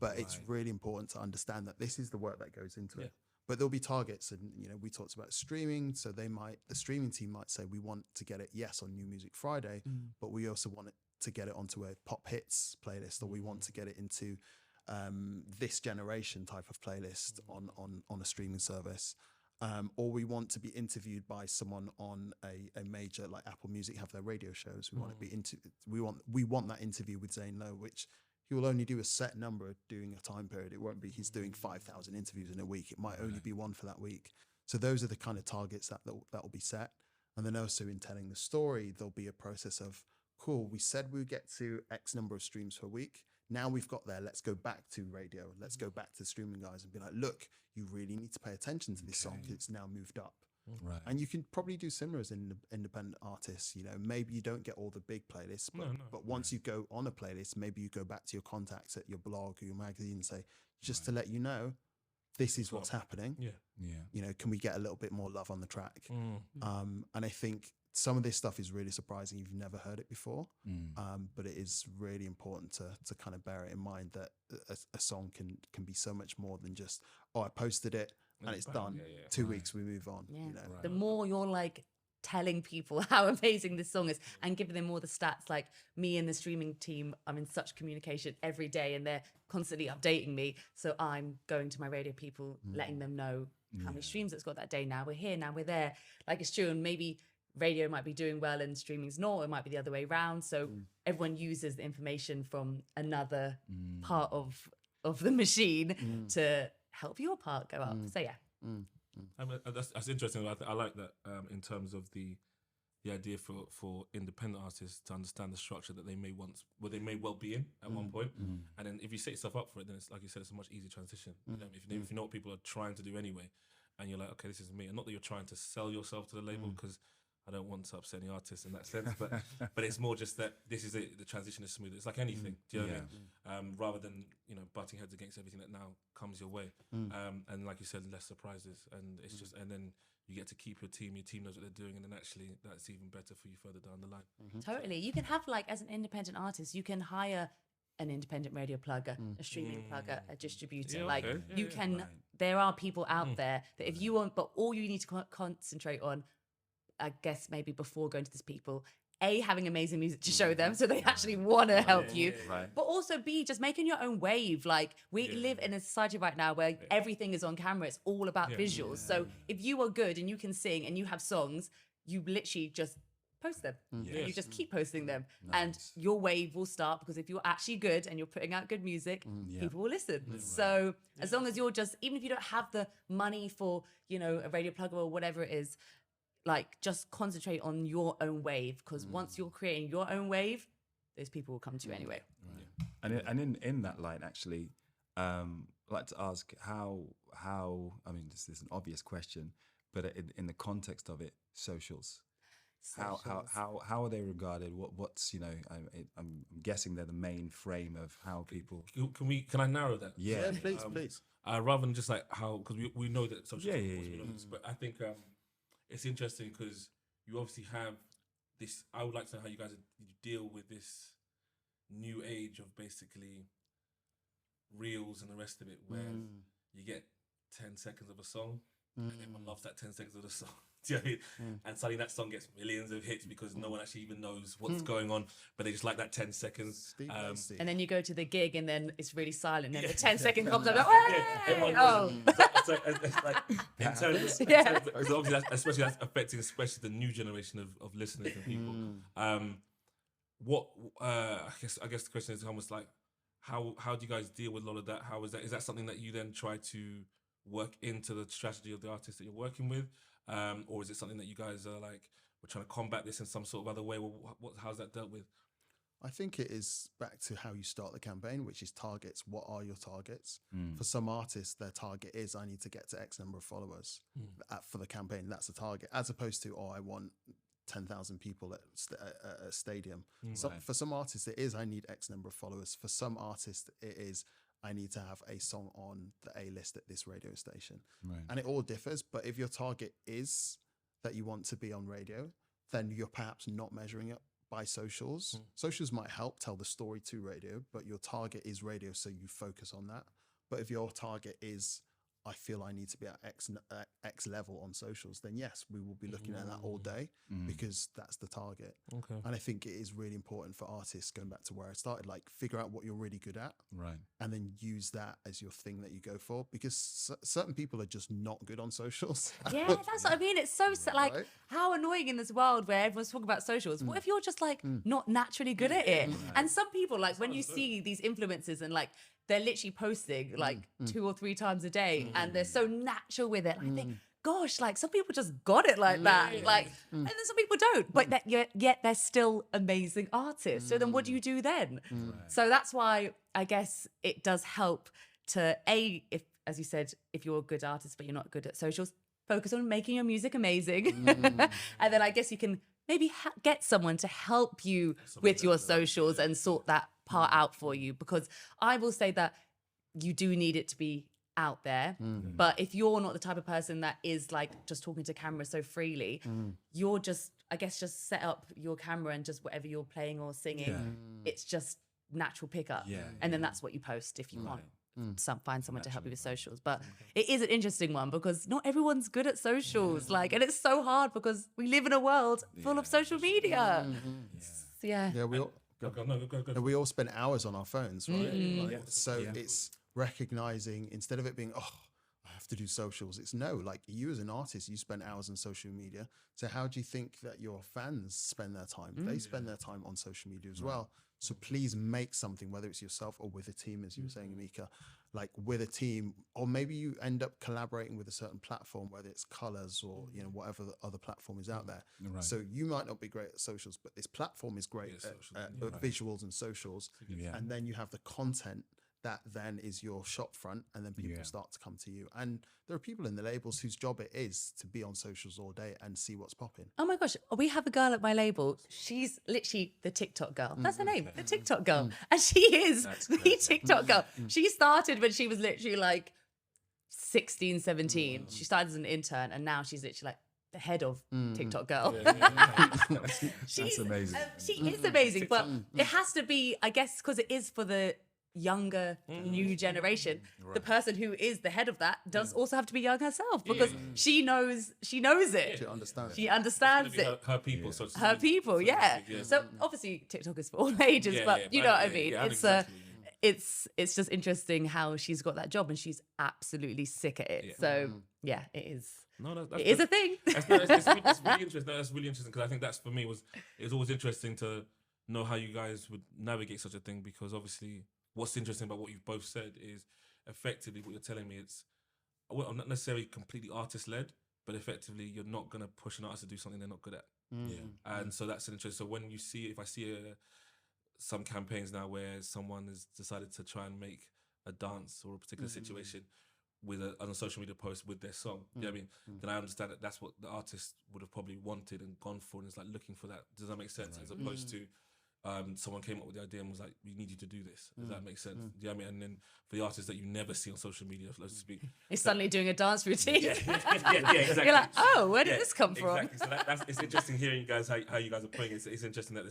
But it's really important to understand that this is the work that goes into it. But there'll be targets, and you know, we talked about streaming. So the streaming team might say, we want to get it, on New Music Friday, but we also want it to get it onto a pop hits playlist, or we want to get it into this generation type of playlist on a streaming service. Or we want to be interviewed by someone on a major, like Apple Music have their radio shows. We want to be we want that interview with Zane Lowe, which he will only do a set number during a time period. It won't be he's doing 5,000 interviews in a week. It might only be one for that week. So those are the kind of targets that will be set. And then also in telling the story, there'll be a process of, cool, we said we would get to X number of streams per week. Now we've got there, let's go back to radio. Let's go back to the streaming guys and be like, look, you really need to pay attention to this song. It's now moved up. Right. And you can probably do similar as an independent artist. You know, maybe you don't get all the big playlists, but once you go on a playlist, maybe you go back to your contacts at your blog or your magazine and say, just to let you know, this is what's happening. You know, can we get a little bit more love on the track? And I think some of this stuff is really surprising. You've never heard it before, but it is really important to kind of bear it in mind that a song can be so much more than just, oh, I posted it and it's done. 2 weeks, we move on. Yeah. You know? The more you're like telling people how amazing this song is and giving them all the stats, like me and the streaming team, I'm in such communication every day and they're constantly updating me. So I'm going to my radio people, letting them know how many streams it's got that day. Now we're here, now we're there. Like, it's true. And maybe radio might be doing well and streaming's not, it might be the other way around. So everyone uses the information from another part of the machine to help your part go up. So yeah. I mean, that's interesting. I like that in terms of the idea for independent artists to understand the structure that they may well be in at one point. And then if you set yourself up for it, then it's like you said, it's a much easier transition. You know, if you know what people are trying to do anyway, and you're like, okay, this is me. And not that you're trying to sell yourself to the label, because I don't want to upset any artists in that sense, but it's more just that this is it. The transition is smooth. It's like anything. Do you know what I mean? Rather than, you know, butting heads against everything that now comes your way. And like you said, less surprises, and it's just, and then you get to keep your team knows what they're doing, and then actually that's even better for you further down the line. Totally. You can have, like, as an independent artist, you can hire an independent radio plugger, a streaming plugger, a distributor. Yeah, like, okay. you can, there are people out there that if you want, but all you need to concentrate on, I guess maybe before going to these people, A, having amazing music to show them so they actually want to help you, but also B, just making your own wave. Like, we live in a society right now where everything is on camera. It's all about visuals. So if you are good and you can sing and you have songs, you literally just post them. You just keep posting them. And your wave will start, because if you're actually good and you're putting out good music, people will listen. So as long as you're just, even if you don't have the money for, you know, a radio plugger or whatever it is, like, just concentrate on your own wave, because once you're creating your own wave, those people will come to you anyway. And in that light, actually, I'd like to ask how I mean, this is an obvious question, but in the context of it, socials. How are they regarded? What's, you know, I'm guessing they're the main frame of how people. Can I narrow that? Yeah, please. Rather than just like how, because we know that social. But I think it's interesting because you obviously have this. I would like to know how you guys deal with this new age of basically reels and the rest of it, where you get 10 seconds of a song and everyone loves that 10 seconds of the song. Do you know what I mean? And suddenly that song gets millions of hits because no one actually even knows what's going on, but they just like that 10 seconds. And then you go to the gig and then it's really silent, and then the 10-second comes up, so it's like, in terms of, so obviously that's affecting especially the new generation of listeners and people. I guess the question is almost like, how do you guys deal with a lot of that? How is that? Is that something that you then try to work into the strategy of the artist that you're working with? Or is it something that you guys are like, we're trying to combat this in some sort of other way? Well, how's that dealt with? I think it is back to how you start the campaign, which is targets. What are your targets? For some artists, their target is, I need to get to X number of followers for the campaign. That's the target, as opposed to, I want 10,000 people at a stadium. So for some artists, it is, I need X number of followers. For some artists, it is, I need to have a song on the A-list at this radio station. And it all differs. But if your target is that you want to be on radio, then you're perhaps not measuring it by socials. Socials might help tell the story to radio, but your target is radio, so you focus on that. But if your target is, I feel I need to be at X level on socials, then yes, we will be looking at that all day because that's the target. And I think it is really important for artists, going back to where I started, like, figure out what you're really good at, and then use that as your thing that you go for, because certain people are just not good on socials. Yeah, that's what I mean. It's so like, how annoying in this world where everyone's talking about socials. What if you're just like not naturally good at it? And some people, like, when you see these influencers and like, they're literally posting like 2 or 3 times a day and they're so natural with it. I think, gosh, like, some people just got it like that. Like, and then some people don't, but yet they're still amazing artists. So then what do you do then? So that's why I guess it does help to, if, as you said, if you're a good artist, but you're not good at socials, focus on making your music amazing. And then I guess you can maybe get someone to help you with your socials and sort that part out for you, because I will say that you do need it to be out there. But if you're not the type of person that is like just talking to camera so freely, you're just, I guess, just set up your camera and just whatever you're playing or singing, it's just natural pickup. And then that's what you post if you want. Find someone to help you with socials. But it is an interesting one because not everyone's good at socials. Like, and it's so hard because we live in a world full of social media. So, Yeah, we all Go. we all spend hours on our phones, right? Like, so it's recognizing, instead of it being, oh, I have to do socials, it's no, like you as an artist, you spend hours on social media. So how do you think that your fans spend their time? They spend their time on social media as well. So please make something, whether it's yourself or with a team, as you were saying, Amika, like with a team, or maybe you end up collaborating with a certain platform, whether it's Colors or, you know, whatever the other platform is out there. So you might not be great at socials, but this platform is great at visuals and socials. And then you have the content that then is your shop front, and then people start to come to you. And there are people in the labels whose job it is to be on socials all day and see what's popping. Oh my gosh, we have a girl at my label. She's literally the TikTok girl. That's her name, the TikTok girl. And she is the TikTok girl. She started when she was literally like 16, 17. She started as an intern, and now she's literally like the head of TikTok girl. That's amazing. She is amazing, but it has to be, I guess, because it is for the younger new generation. The person who is the head of that does also have to be young herself, because she knows it. She understands it. Her people. So Her people, So obviously TikTok is for all ages, but you know what I mean. It's just interesting how she's got that job and she's absolutely sick at it. So it is. It is a thing. It's really interesting. That's really interesting, because I think that's, for me, it was always interesting to know how you guys would navigate such a thing, because obviously what's interesting about what you've both said is effectively what you're telling me. It's, well, I'm not necessarily completely artist-led, but effectively you're not going to push an artist to do something they're not good at. And so that's an interest. So when you see, if I see some campaigns now where someone has decided to try and make a dance or a particular situation with on a social media post with their song, you know what I mean? Then I understand that that's what the artist would have probably wanted and gone for, and it's like looking for that. Does that make sense? As opposed to someone came up with the idea and was like, we need you to do this. Does that make sense? Do you know what I mean? And then for the artists that you never see on social media, so to speak, it's suddenly doing a dance routine. Exactly. You're like, oh, where did this come from? Exactly. So that's it's interesting hearing you guys how you guys are putting it. It's interesting that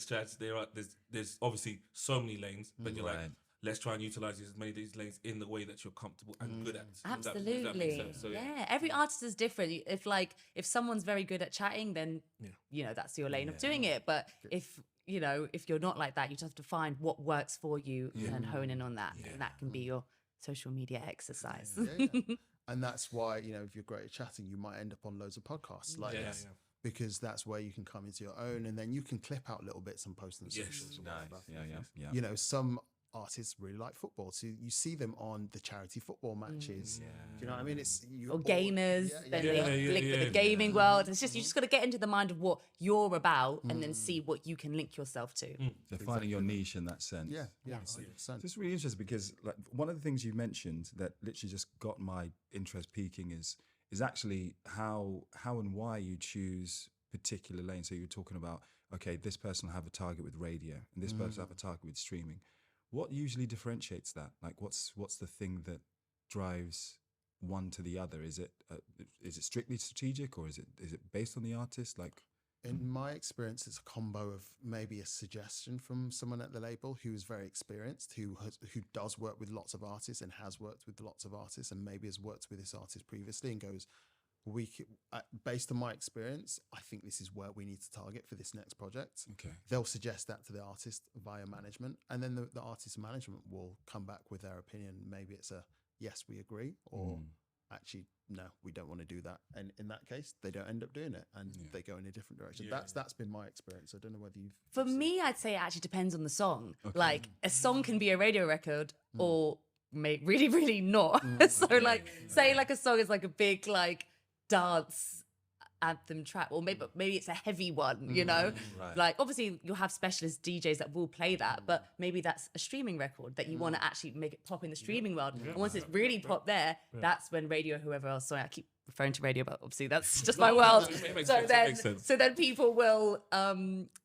there's obviously so many lanes, but you're like, let's try and utilize as many of these lanes in the way that you're comfortable and good at. Absolutely. That makes sense. So, Every artist is different. If someone's very good at chatting, then you know that's your lane of doing it. But if you're not like that, you just have to find what works for you and hone in on that. And that can be your social media exercise. And that's why, if you're great at chatting, you might end up on loads of podcasts like this. Because that's where you can come into your own, and then you can clip out little bits and post on the socials. Some artists really like football, so you see them on the charity football matches. Do you know what I mean? Or gamers, then they link with the gaming world. It's just, you just got to get into the mind of what you're about, and then see what you can link yourself to. So finding your niche in that sense. So it's really interesting, because like one of the things you mentioned that literally just got my interest peaking is actually how and why you choose particular lanes. So you're talking about, okay, this person will have a target with radio, and this person will have a target with streaming. What usually differentiates that? Like, what's the thing that drives one to the other? Is it strictly strategic, or is it based on the artist? Like, in my experience, it's a combo of maybe a suggestion from someone at the label who is very experienced, who does work with lots of artists and has worked with lots of artists, and maybe has worked with this artist previously, and goes, based on my experience, I think this is where we need to target for this next project. Okay. They'll suggest that to the artist via management, and then the artist management will come back with their opinion. Maybe it's a yes, we agree, or actually no, we don't want to do that. And in that case, they don't end up doing it, and they go in a different direction. That's been my experience. I don't know whether you've. For me, I'd say it actually depends on the song. Okay. Like, a song can be a radio record, or really, really not. So say like a song is like a big like dance anthem track, or maybe it's a heavy one, like obviously you'll have specialist DJs that will play that, but maybe that's a streaming record that you want to actually make it pop in the streaming world, and once it's really pop there, that's when radio, whoever else, sorry I keep referring to radio, but obviously that's just my world. So then people will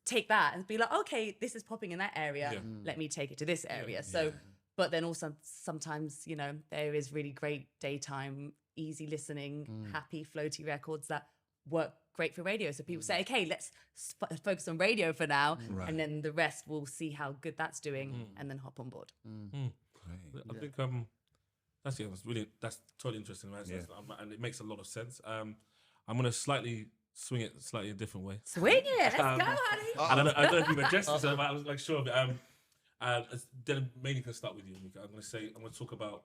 take that and be like, okay, this is popping in that area, let me take it to this area. So but then also sometimes, you know, there is really great daytime, easy listening, happy, floaty records that work great for radio. So people say, okay, let's focus on radio for now, and then the rest we'll see how good that's doing, and then hop on board. I think that's totally interesting, right? So and it makes a lot of sense. I'm gonna swing it slightly a different way. Swing it, let's go, honey. I don't know if you've addressed this, but I was like, sure. But then mainly gonna start with you, Amika. I'm gonna talk about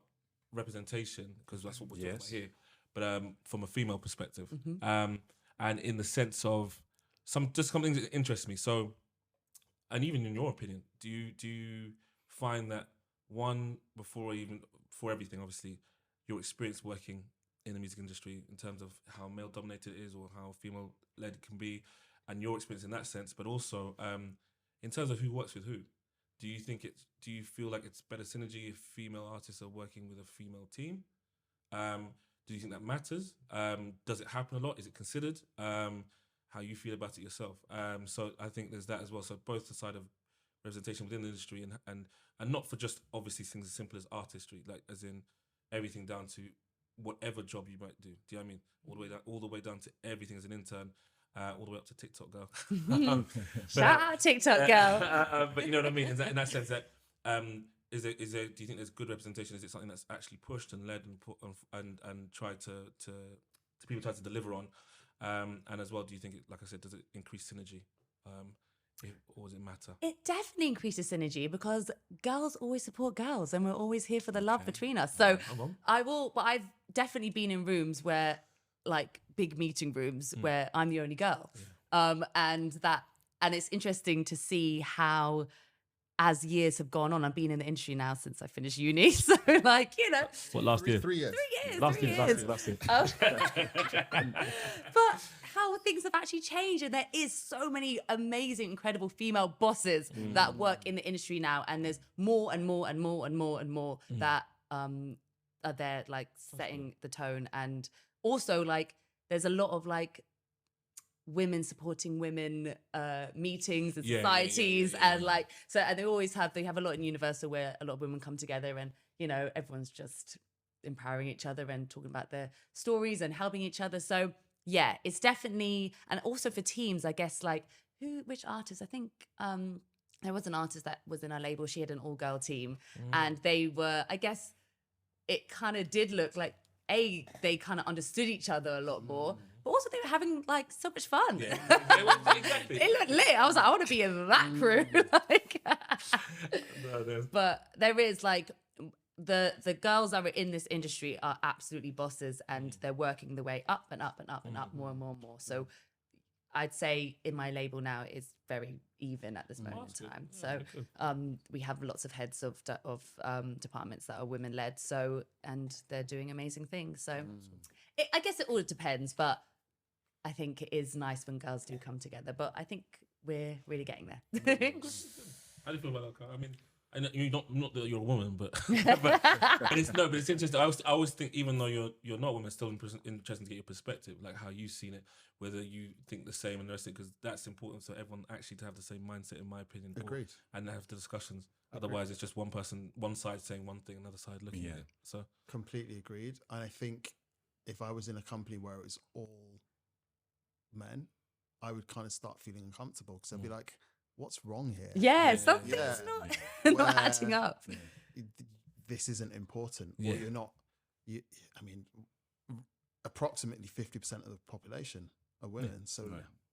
representation because that's what we're talking about here. But from a female perspective, and in the sense of something that interests me. So, and even in your opinion, do you find that before everything, obviously, your experience working in the music industry in terms of how male dominated it is or how female led it can be, and your experience in that sense, but also in terms of who works with who, do you feel like it's better synergy if female artists are working with a female team? Do you think that matters? Does it happen a lot? Is it considered? How you feel about it yourself? So I think there's that as well. So both the side of representation within the industry and not for just obviously things as simple as artistry, like as in everything down to whatever job you might do. Do you know what I mean? All the way down to everything as an intern, all the way up to TikTok girl. Shout out TikTok girl. But you know what I mean? In that sense, that do you think there's good representation? Is it something that's actually pushed and led and put and tried to people try to deliver on? And as well, do you think, like I said, does it increase synergy? Or does it matter? It definitely increases synergy because girls always support girls and we're always here for the love between us. So but I've definitely been in rooms where, like big meeting rooms where I'm the only girl. And it's interesting to see how, as years have gone on, I've been in the industry now since I finished uni. So like, you know. What, last year? 3 years. 3 years. Last 3 year. But how things have actually changed, and there is so many amazing, incredible female bosses that work in the industry now, and there's more and more and more and more and more that are there, like setting the tone. And also, like, there's a lot of like women supporting women meetings and societies, and like, so, and they have a lot in Universal where a lot of women come together, and you know, everyone's just empowering each other and talking about their stories and helping each other. So yeah, it's definitely, and also for teams, I guess, like which artist? I think there was an artist that was in our label. She had an all-girl team, and they were, I guess, it kind of did look like they kind of understood each other a lot more, but also they were having like so much fun. Yeah, exactly. It looked lit. I was like, I want to be in that crew. Like, but there is like, the girls that are in this industry are absolutely bosses, and they're working the way up and up and up and up more and more and more. So I'd say in my label now it's very even at this moment in time. So we have lots of heads of departments that are women led. So, and they're doing amazing things. So I guess it all depends, but I think it is nice when girls do come together. But I think we're really getting there. How do you feel about that? I mean, and you're not that you're a woman, but it's interesting. I always think, even though you're not a woman, it's still interesting to get your perspective, like how you've seen it, whether you think the same and the rest of it, because that's important. So everyone actually to have the same mindset, in my opinion. Agreed. And have the discussions. Otherwise, it's just one side saying one thing, another side looking at it. So completely agreed. And I think if I was in a company where it was all men, I would kind of start feeling uncomfortable, because I'd be like, what's wrong here? Yeah, something's not adding up. This isn't important. Well, you're not. I mean, approximately 50% of the population are women. So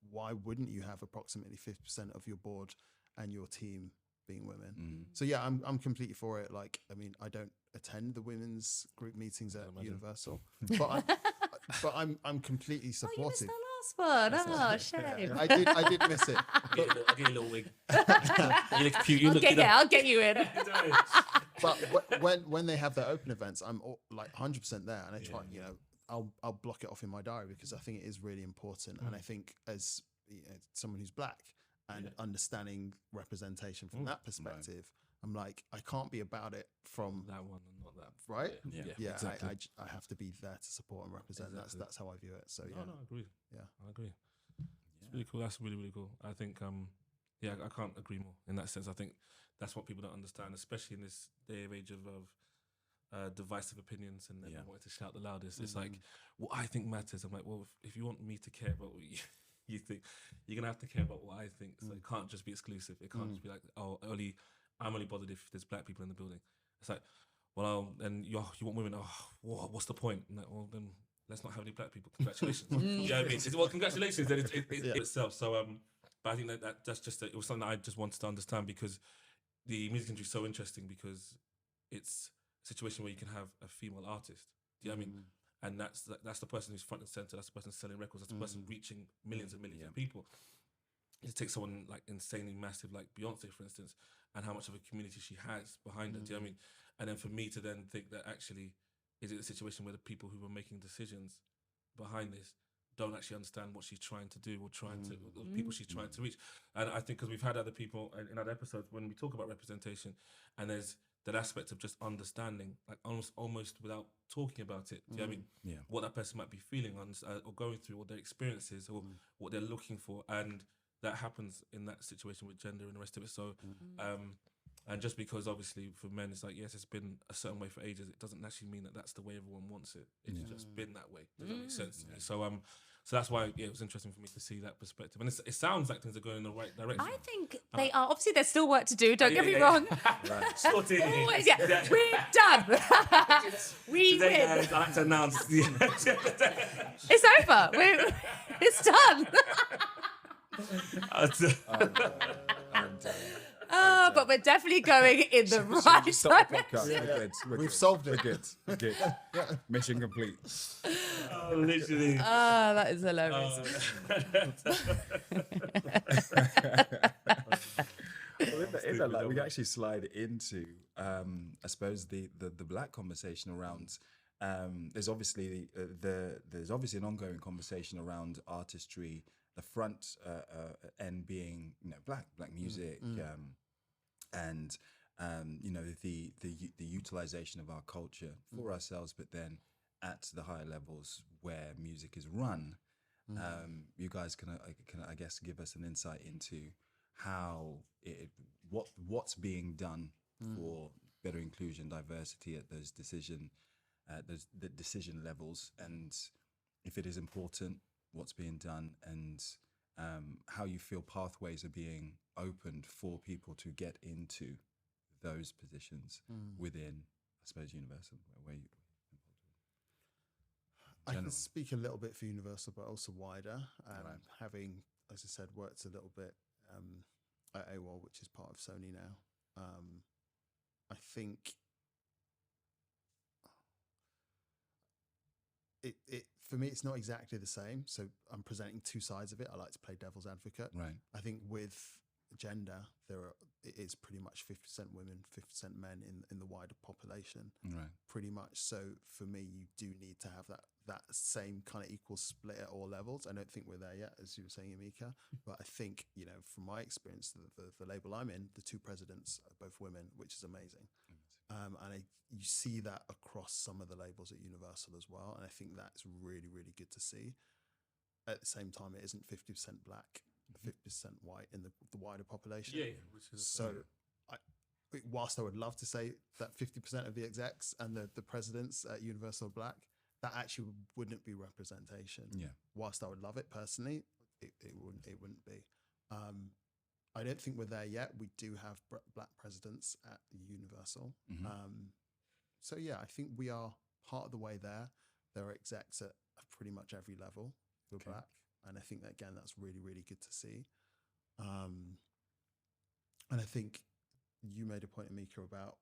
why wouldn't you have approximately 50% of your board and your team being women? So yeah, I'm completely for it. Like, I mean, I don't attend the women's group meetings at Universal, but I'm completely supportive. One. Oh, shame. I did miss it. I'll get you a little wig. I'll get you in. But when they have their open events, I'm like 100% there, and I try, you know, I'll block it off in my diary, because I think it is really important. And I think, as someone who's black and understanding representation from that perspective, I'm like, I can't be about it from that one and not that, right? Yeah, exactly. I have to be there to support and represent. Exactly. That's how I view it. So no, I agree. Yeah, I agree. It's really cool. That's really, really cool. I think I can't agree more in that sense. I think that's what people don't understand, especially in this day of age of divisive opinions and everyone wanting to shout the loudest. It's like, what I think matters. I'm like, well, if you want me to care about what you think, you're gonna have to care about what I think. So it can't just be exclusive. It can't just be like, oh, I'm only bothered if there's black people in the building. It's like, well, and you want women. Oh, what's the point? I'm like, well, then let's not have any black people. Congratulations. Yeah, I mean, well, congratulations. Then it itself. So, but I think that's just it was something that I just wanted to understand, because the music industry is so interesting, because it's a situation where you can have a female artist. Do you know what I mean? And that's the person who's front and center. That's the person selling records. That's the person reaching millions and millions of people. It takes someone like insanely massive, like Beyonce, for instance, and how much of a community she has behind her. Do you know what I mean? And then for me to then think that actually, is it a situation where the people who are making decisions behind this don't actually understand what she's trying to do, or the people she's trying to reach? And I think because we've had other people in other episodes, when we talk about representation, and there's that aspect of just understanding, like almost without talking about it. Do you know what I mean? Yeah. What that person might be feeling on, or going through, or their experiences, or what they're looking for. And that happens in that situation with gender and the rest of it. So, and just because obviously for men, it's like, yes, it's been a certain way for ages, it doesn't actually mean that that's the way everyone wants it. It's just been that way. Does that make sense? Yeah. So that's why it was interesting for me to see that perspective. And it sounds like things are going in the right direction. I think they are. Obviously, there's still work to do. Don't get me wrong. Sorted. Always, we're done. We Today, win. guys, I like to announce. It's over. It's done. But we're definitely going in the right direction. We've solved it. We're good. Mission complete. Literally. That is hilarious. In that, like, we actually slide into, I suppose, the black conversation around. There's obviously an ongoing conversation around artistry. The front end being, black music, and the utilization of our culture for ourselves, but then at the higher levels where music is run, you guys can I guess give us an insight into how what's being done for better inclusion, diversity at those decision levels, and if it is important, what's being done, and how you feel pathways are being opened for people to get into those positions within, I suppose, Universal. I can speak a little bit for Universal, but also wider. Having, as I said, worked a little bit at AWOL, which is part of Sony now. I think it for me, it's not exactly the same. So I'm presenting two sides of it. I like to play devil's advocate. Right. I think with gender, it is pretty much 50% women, 50% men in the wider population. Right. Pretty much. So for me, you do need to have that same kind of equal split at all levels. I don't think we're there yet, as you were saying, Amika. But I think, from my experience, the label I'm in, the two presidents are both women, which is amazing. And you see that across some of the labels at Universal as well. And I think that's really, really good to see. At the same time, it isn't 50% black, 50% white in the wider population. Yeah. Which is so whilst I would love to say that 50% of the execs and the presidents at Universal are black, that actually wouldn't be representation. Yeah. Whilst I would love it personally, it wouldn't be. I don't think we're there yet. We do have black presidents at Universal. So yeah, I think we are part of the way there. There are execs at pretty much every level who are black. And I think that, again, that's really, really good to see. And I think you made a point, Amika, about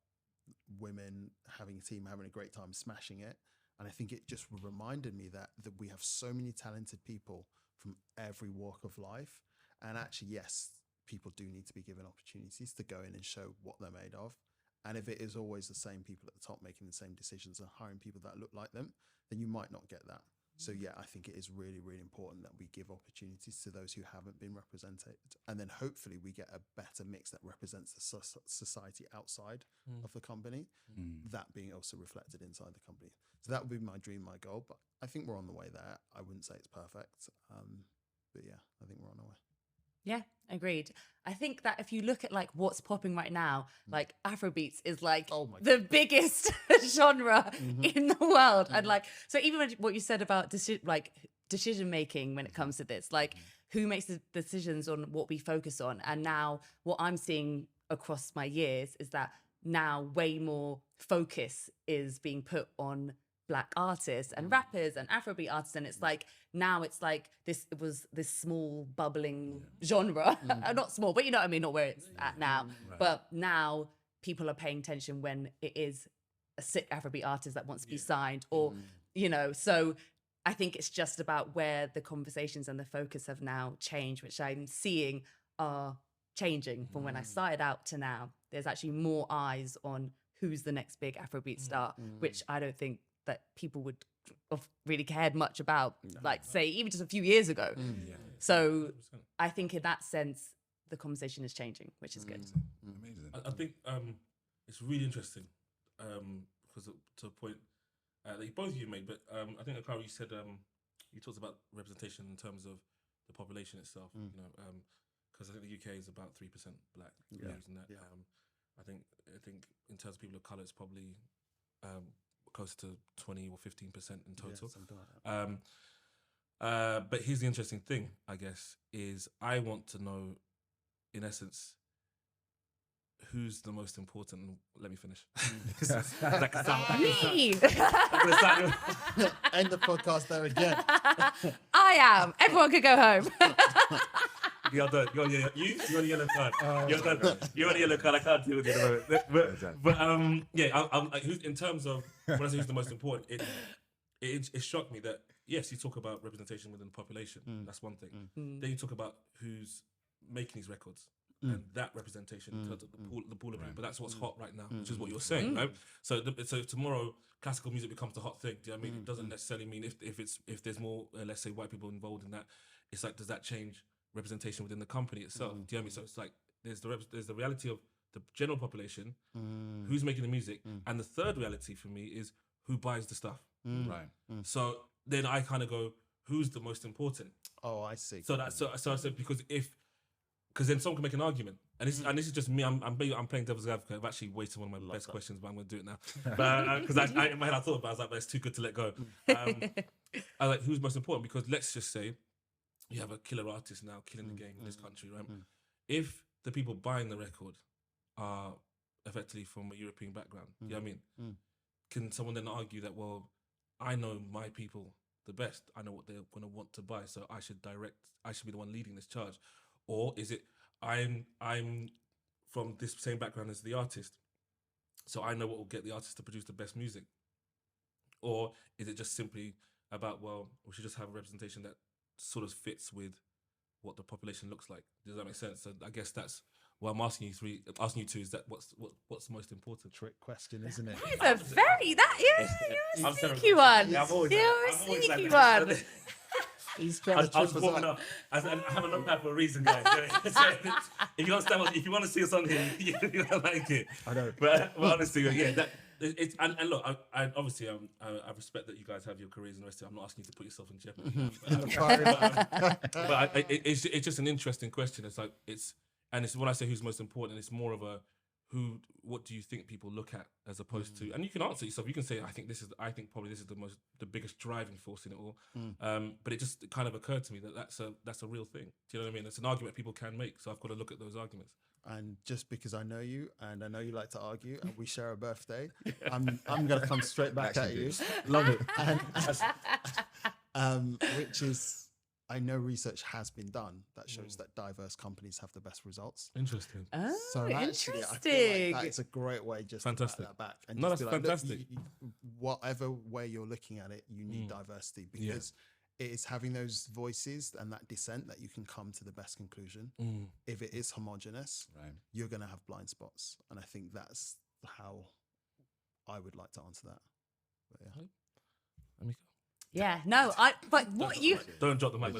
women having a team, having a great time, smashing it. And I think it just reminded me that we have so many talented people from every walk of life. And actually, yes, people do need to be given opportunities to go in and show what they're made of. And if it is always the same people at the top making the same decisions and hiring people that look like them, then you might not get that. So yeah, I think it is really, really important that we give opportunities to those who haven't been represented. And then hopefully we get a better mix that represents the society outside of the company, that being also reflected inside the company. So that would be my dream, my goal. But I think we're on the way there. I wouldn't say it's perfect. But yeah, I think we're on our way. Yeah, agreed. I think that if you look at like what's popping right now, like Afrobeats is like the biggest genre in the world. And like, so even what you said about decision making when it comes to this, like who makes the decisions on what we focus on? And now what I'm seeing across my years is that now way more focus is being put on Black artists and rappers and Afrobeat artists, and it's like now it's like this, it was this small bubbling genre, not small, but you know what I mean, not where it's at now, but now people are paying attention when it is a sick Afrobeat artist that wants to be signed, or you know, so I think it's just about where the conversations and the focus have now changed, which I'm seeing are changing from when I started out to now. There's actually more eyes on who's the next big Afrobeat star, which I don't think that people would have really cared much about, like say even just a few years ago. So 100%. I think in that sense, the conversation is changing, which is good. Amazing. I think it's really interesting because to a point that both of you made, but I think Akara, you said you talked about representation in terms of the population itself. You know, because I think the UK is about 3% Black. And that. I think in terms of people of colour, it's probably close to 20 or 15% in total. But here's the interesting thing, I guess, is I want to know, in essence, who's the most important. Let me finish. Me! End the podcast there again. I am. Everyone could go home. You're done. You're on a yellow card. You're done. You're on a yellow card. I can't deal with it at the moment. But yeah, I'm in terms of when I say who's the most important, it struck me that yes, you talk about representation within the population. That's one thing. Then you talk about who's making these records. And that representation, the pool of people, but that's what's hot right now, which is what you're saying, right? So tomorrow, classical music becomes the hot thing. Do you know what I mean? It doesn't necessarily mean if there's more, let's say, white people involved in that. It's like, does that change representation within the company itself? Do you know what I mean? So it's like there's the reality of the general population, who's making the music, and the third reality for me is who buys the stuff, right? So then I kind of go, who's the most important? Oh, I see. So I said because then someone can make an argument, and this is just me. I'm playing devil's advocate. I've actually wasted one of my best questions, but I'm going to do it now. Because I in my head I thought about it, I was like, but it's too good to let go. I was like, who's most important? Because let's just say you have a killer artist now killing the game in this country, right? If the people buying the record are effectively from a European background, you know what I mean? Can someone then argue that, well, I know my people the best. I know what they're going to want to buy, so I should be the one leading this charge. Or is it I'm from this same background as the artist, so I know what will get the artist to produce the best music? Or is it just simply about, well, we should just have a representation that sort of fits with what the population looks like? Does that make sense? So I guess that's what I'm asking you two is that what's the most important? Trick question, isn't it? That is a very you're a sneaky one. Yeah, you're a sneaky one. He's I was warming up. I haven't looked at for a reason, guys. If you want to see us on here, you're gonna like it. I know. But honestly, yeah, and look, I obviously I respect that you guys have your careers and the rest of it. I'm not asking you to put yourself in jeopardy. But it's just an interesting question. It's like it's when I say who's most important, it's more of a what do you think people look at as opposed to, and you can answer yourself. You can say, I think probably this is the biggest driving force in it all. But it just kind of occurred to me that that's a real thing. Do you know what I mean? It's an argument people can make. So I've got to look at those arguments. And just because I know you and I know you like to argue and we share a birthday, I'm going to come straight back at you. Love it. Which is, I know research has been done that shows that diverse companies have the best results. Interesting. Oh, so interesting. I feel like that's a great way just fantastic. to put that back. And No, just that's be like, fantastic. Look, whatever way you're looking at it, you need diversity because it is having those voices and that dissent that you can come to the best conclusion. If it is homogenous, you're going to have blind spots. And I think that's how I would like to answer that. But yeah. Amika? Yeah, no, but what you... Don't drop the mic.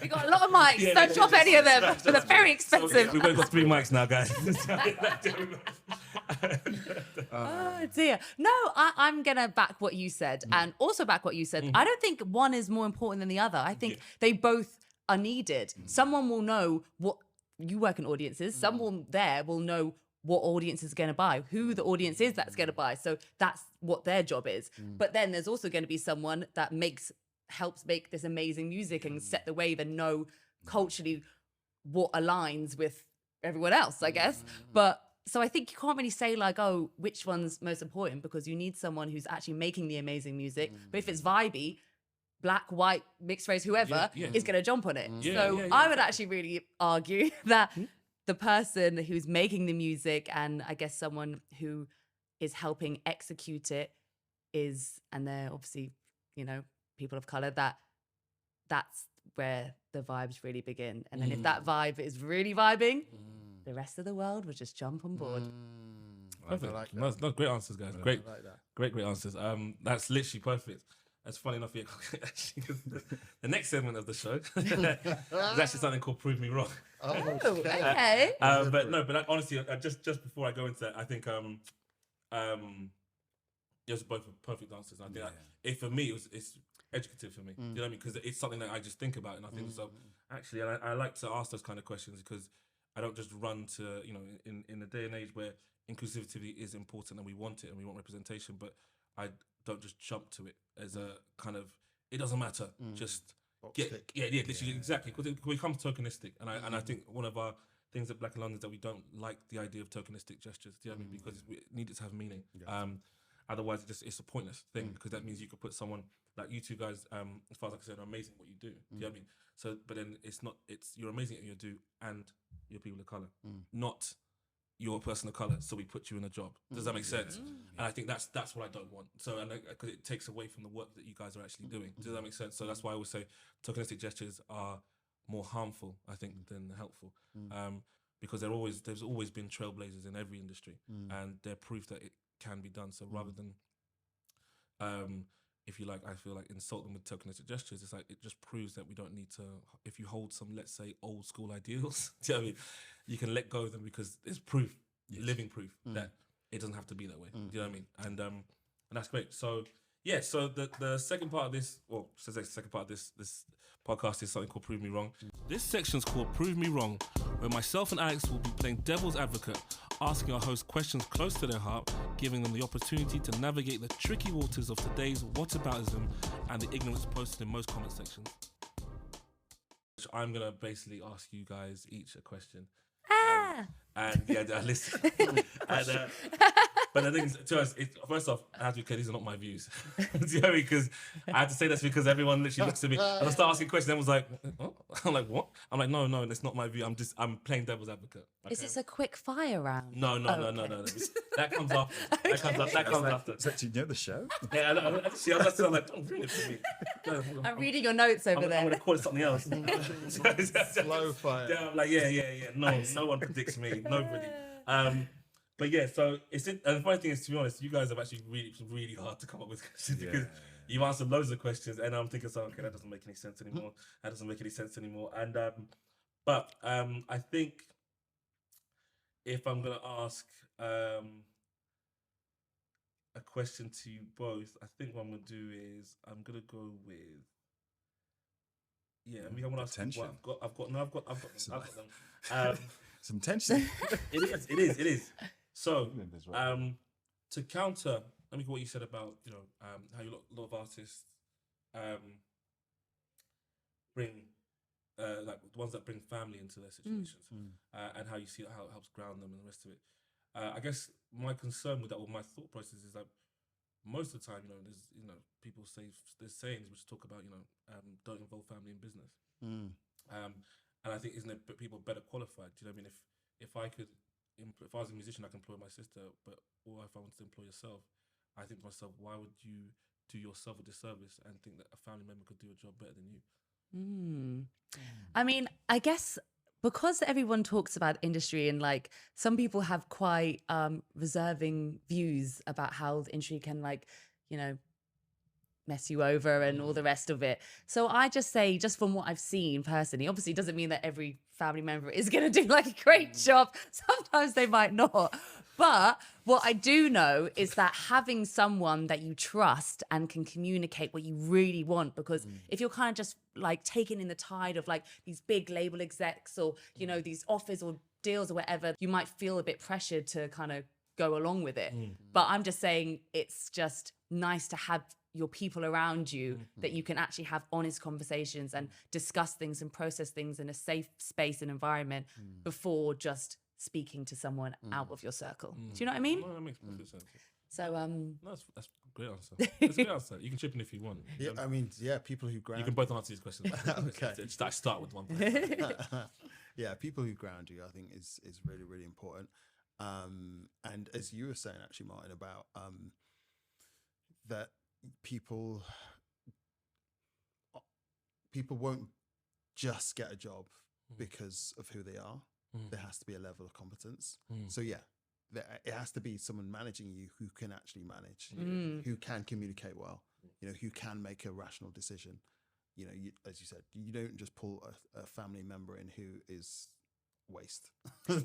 We got a lot of mics, don't drop any of them. They're very expensive. We've only got 3 mics now, guys. Oh dear. No, I'm going to back what you said and also back what you said. I don't think one is more important than the other. I think they both are needed. Someone will know what you work in audiences. Someone there will know what audience is going to buy, who the audience is that's going to buy. So that's what their job is. But then there's also going to be someone that helps make this amazing music and set the wave and know culturally what aligns with everyone else, I guess. But so I think you can't really say like, oh, which one's most important, because you need someone who's actually making the amazing music. But if it's vibey, black, white, mixed race, whoever is going to jump on it. I would actually really argue that the person who's making the music, and I guess someone who is helping execute it is, and they're obviously, you know, people of color, that's where the vibes really begin. And then if that vibe is really vibing, the rest of the world will just jump on board. Perfect. like that. No, great answers, guys. Great, like that. great answers. That's literally perfect. That's funny enough. Yeah, actually, the next segment of the show is actually something called "Prove Me Wrong." Oh, Okay. But honestly, just before I go into that, I think those are both perfect answers. I think for me, it's educative for me. You know what I mean? Because it's something that I just think about, and I think so. Actually, I like to ask those kind of questions because I don't just run to, you know, in a day and age where inclusivity is important and we want it and we want representation, but I don't just jump to it as a kind of, it doesn't matter, just literally, exactly, because it becomes tokenistic, and I think one of our things at Black in London is that we don't like the idea of tokenistic gestures, do you know what I mean? Because it needed to have meaning. Otherwise, it's a pointless thing, because that means you could put someone like you two guys, as far as I can say, are amazing at what you do. Do you know what I mean? So, but then you're amazing at what you do, and you're people of color, not you're a person of color, so we put you in a job. Does that make sense? And I think that's what I don't want. So, and because it takes away from the work that you guys are actually doing. Does that make sense? So that's why I always say tokenistic gestures are more harmful, I think, than helpful. Because there's always been trailblazers in every industry, and they're proof that it can be done. So rather than, if you like, I feel like insult them with tokenistic gestures, it's like it just proves that we don't need to. If you hold some, let's say, old school ideals, do you know what I mean? You can let go of them because there's proof, living proof that it doesn't have to be that way. Do you know what I mean? And that's great. So yeah, so the second part of this, this podcast is something called Prove Me Wrong. This section's called Prove Me Wrong, where myself and Alex will be playing devil's advocate, asking our hosts questions close to their heart, giving them the opportunity to navigate the tricky waters of today's whataboutism and the ignorance posted in most comment sections. I'm going to basically ask you guys each a question. And listen. But the thing is, to us, first off, I have to be clear, these are not my views. Do you know what I mean? Because I have to say this because everyone literally looks at me and I start asking questions. Everyone's like, oh? I'm like, what? I'm like, no, it's not my view. I'm playing devil's advocate. Okay? Is this a quick fire round? No. That comes after. That comes after. So, do you know the show? Yeah, I'm like, don't ruin it for me. I'm reading your notes over there. I'm going to call it something else. Slow fire. Yeah, I'm like, yeah. No one predicts me. Nobody. But yeah, so and the funny thing is, to be honest, you guys have actually it's really hard to come up with questions because you answered loads of questions, and I'm thinking, okay, that doesn't make any sense anymore. And but I think if I'm gonna ask a question to you both, I think what I'm gonna do is I'm gonna go with I mean, I'm gonna ask tension. I've got them. Some tension. It is. So, to counter, let me go what you said about, you know, how a lot of artists bring, like the ones that bring family into their situations, and how you see how it helps ground them and the rest of it. I guess my concern with that, or my thought process, is that most of the time, people say there's sayings which talk about, don't involve family in business. And I think, isn't it people better qualified? Do you know what I mean? If I was a musician, I can employ my sister, or if I wanted to employ yourself, I think to myself, why would you do yourself a disservice and think that a family member could do a job better than you? I mean, I guess because everyone talks about industry and like some people have quite reserving views about how the industry can mess you over and all the rest of it. So I just say, just from what I've seen personally, obviously it doesn't mean that every family member is going to do like a great job. Sometimes they might not. But what I do know is that having someone that you trust and can communicate what you really want, because if you're kind of just like taking in the tide of like these big label execs or, you know, these offers or deals or whatever, you might feel a bit pressured to kind of go along with it. But I'm just saying it's just nice to have your people around you that you can actually have honest conversations and discuss things and process things in a safe space and environment before just speaking to someone out of your circle. Do you know what I mean? No, that makes perfect sense. So No, that's a great answer. That's a great answer. You can chip in if you want. Yeah, I mean, yeah, people who ground. You can both answer these questions. Okay. Just I start with one question. Yeah, people who ground you, I think, is really, really important. And as you were saying, actually, Martin, about that people won't just get a job because of who they are. There has to be a level of competence. So yeah, it has to be someone managing you who can actually manage, who can communicate well, you know, who can make a rational decision. You know, as you said, you don't just pull a family member in who is waste.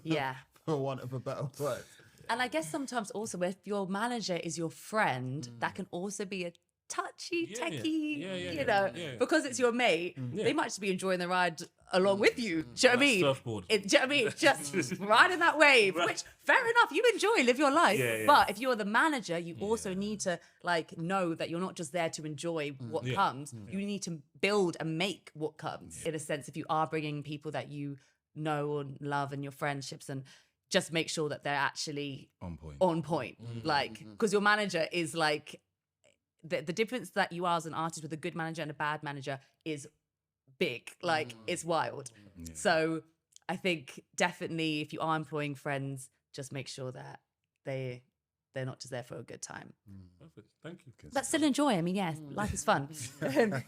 yeah. For want of a better word. And I guess sometimes also if your manager is your friend, that can also be a touchy, techie, you know, because it's your mate, they might just be enjoying the ride along with you. Do you know what I mean? Surfboard. Do you know what I mean? Just riding that wave, which fair enough, you enjoy, live your life. But if you're the manager, you also need to like know that you're not just there to enjoy what comes. You need to build and make what comes. In a sense, if you are bringing people that you know and love and your friendships, and just make sure that they're actually on point. Like, because your manager is like, the difference that you are as an artist with a good manager and a bad manager is big. Like, it's wild. So I think definitely if you are employing friends, just make sure that they're not just there for a good time. Perfect. Thank you. But still enjoy. I mean, yes, life is fun. Small.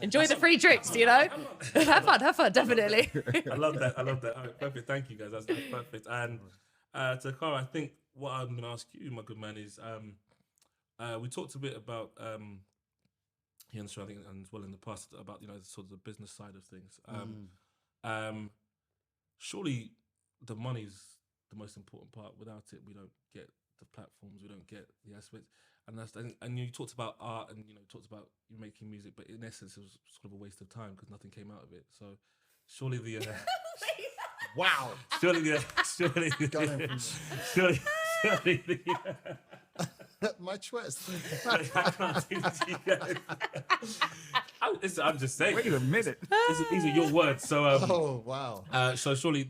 Enjoy the free drinks, you know? have fun, definitely. I love that. All right, perfect. Thank you, guys. That's perfect. And to Akara, I think what I'm going to ask you, my good man, is we talked a bit about here on the show, I think, and as well in the past, about, you know, sort of the business side of things. Surely the money's the most important part. Without it, we don't get the platforms, we don't get the aspects. And you talked about art, and, you know, talked about you making music, but in essence, it was sort of a waste of time because nothing came out of it. So surely the Wow. surely the My twist. I'm just saying. Wait a minute. These are your words. So Oh, wow. so surely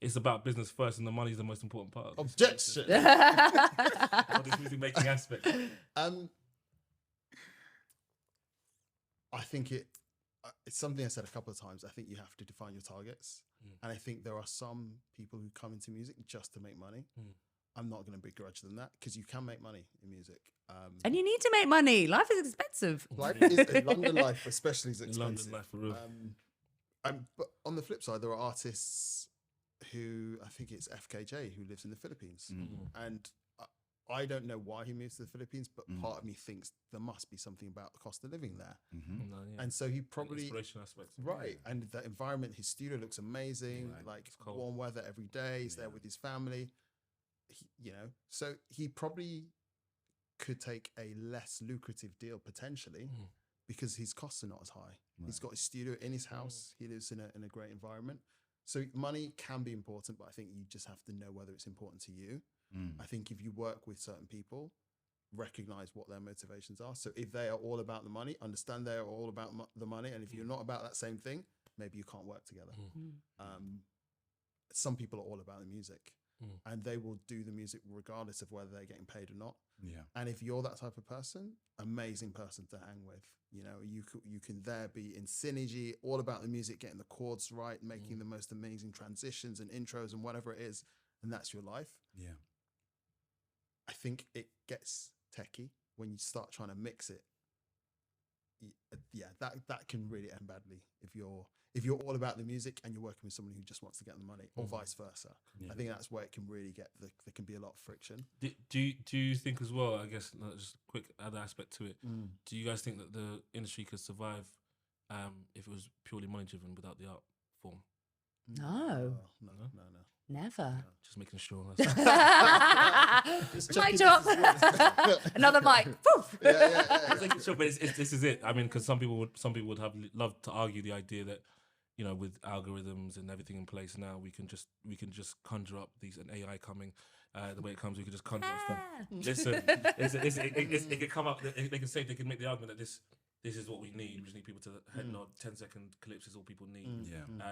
it's about business first, and the money is the most important part. Objection. Of this music making aspect. I think it's something I said a couple of times. I think you have to define your targets. And I think there are some people who come into music just to make money. I'm not going to begrudge them that, because you can make money in music. And you need to make money. Life is expensive. Life is, London life especially is expensive. London life for real. But on the flip side, there are artists who, I think it's FKJ, who lives in the Philippines. And I don't know why he moved to the Philippines, but part of me thinks there must be something about the cost of living there. And so he probably... Inspiration aspect. Right. And the environment, his studio looks amazing, like warm weather every day. He's there with his family. You know, so he probably could take a less lucrative deal potentially because his costs are not as high. He's got his studio in his house. He lives in a great environment. So money can be important, but I think you just have to know whether it's important to you. I think if you work with certain people, recognize what their motivations are. So if they are all about the money, understand they are all about the money. And if you're not about that same thing, maybe you can't work together. Some people are all about the music. And they will do the music regardless of whether they're getting paid or not. And if you're that type of person, amazing person to hang with. You know, you can there be in synergy, all about the music, getting the chords right, making the most amazing transitions and intros and whatever it is, and that's your life. I think it gets techie when you start trying to mix it. That can really end badly if you're all about the music and you're working with someone who just wants to get the money, or vice versa. I think that's where it can really get there can be a lot of friction. Do you think as well, I guess, just a quick other aspect to it, do you guys think that the industry could survive if it was purely money driven without the art form? No. Never. Just making sure. Mic drop. Another mic. Poof. Just making sure, but this is it. I mean, because some people would have loved to argue the idea that, you know, with algorithms and everything in place now, we can just conjure up an AI coming. The way it comes, we can just conjure up stuff. Listen, it could come up. They can make the argument that this is what we need. We just need people to head nod. 10-second clips is all people need.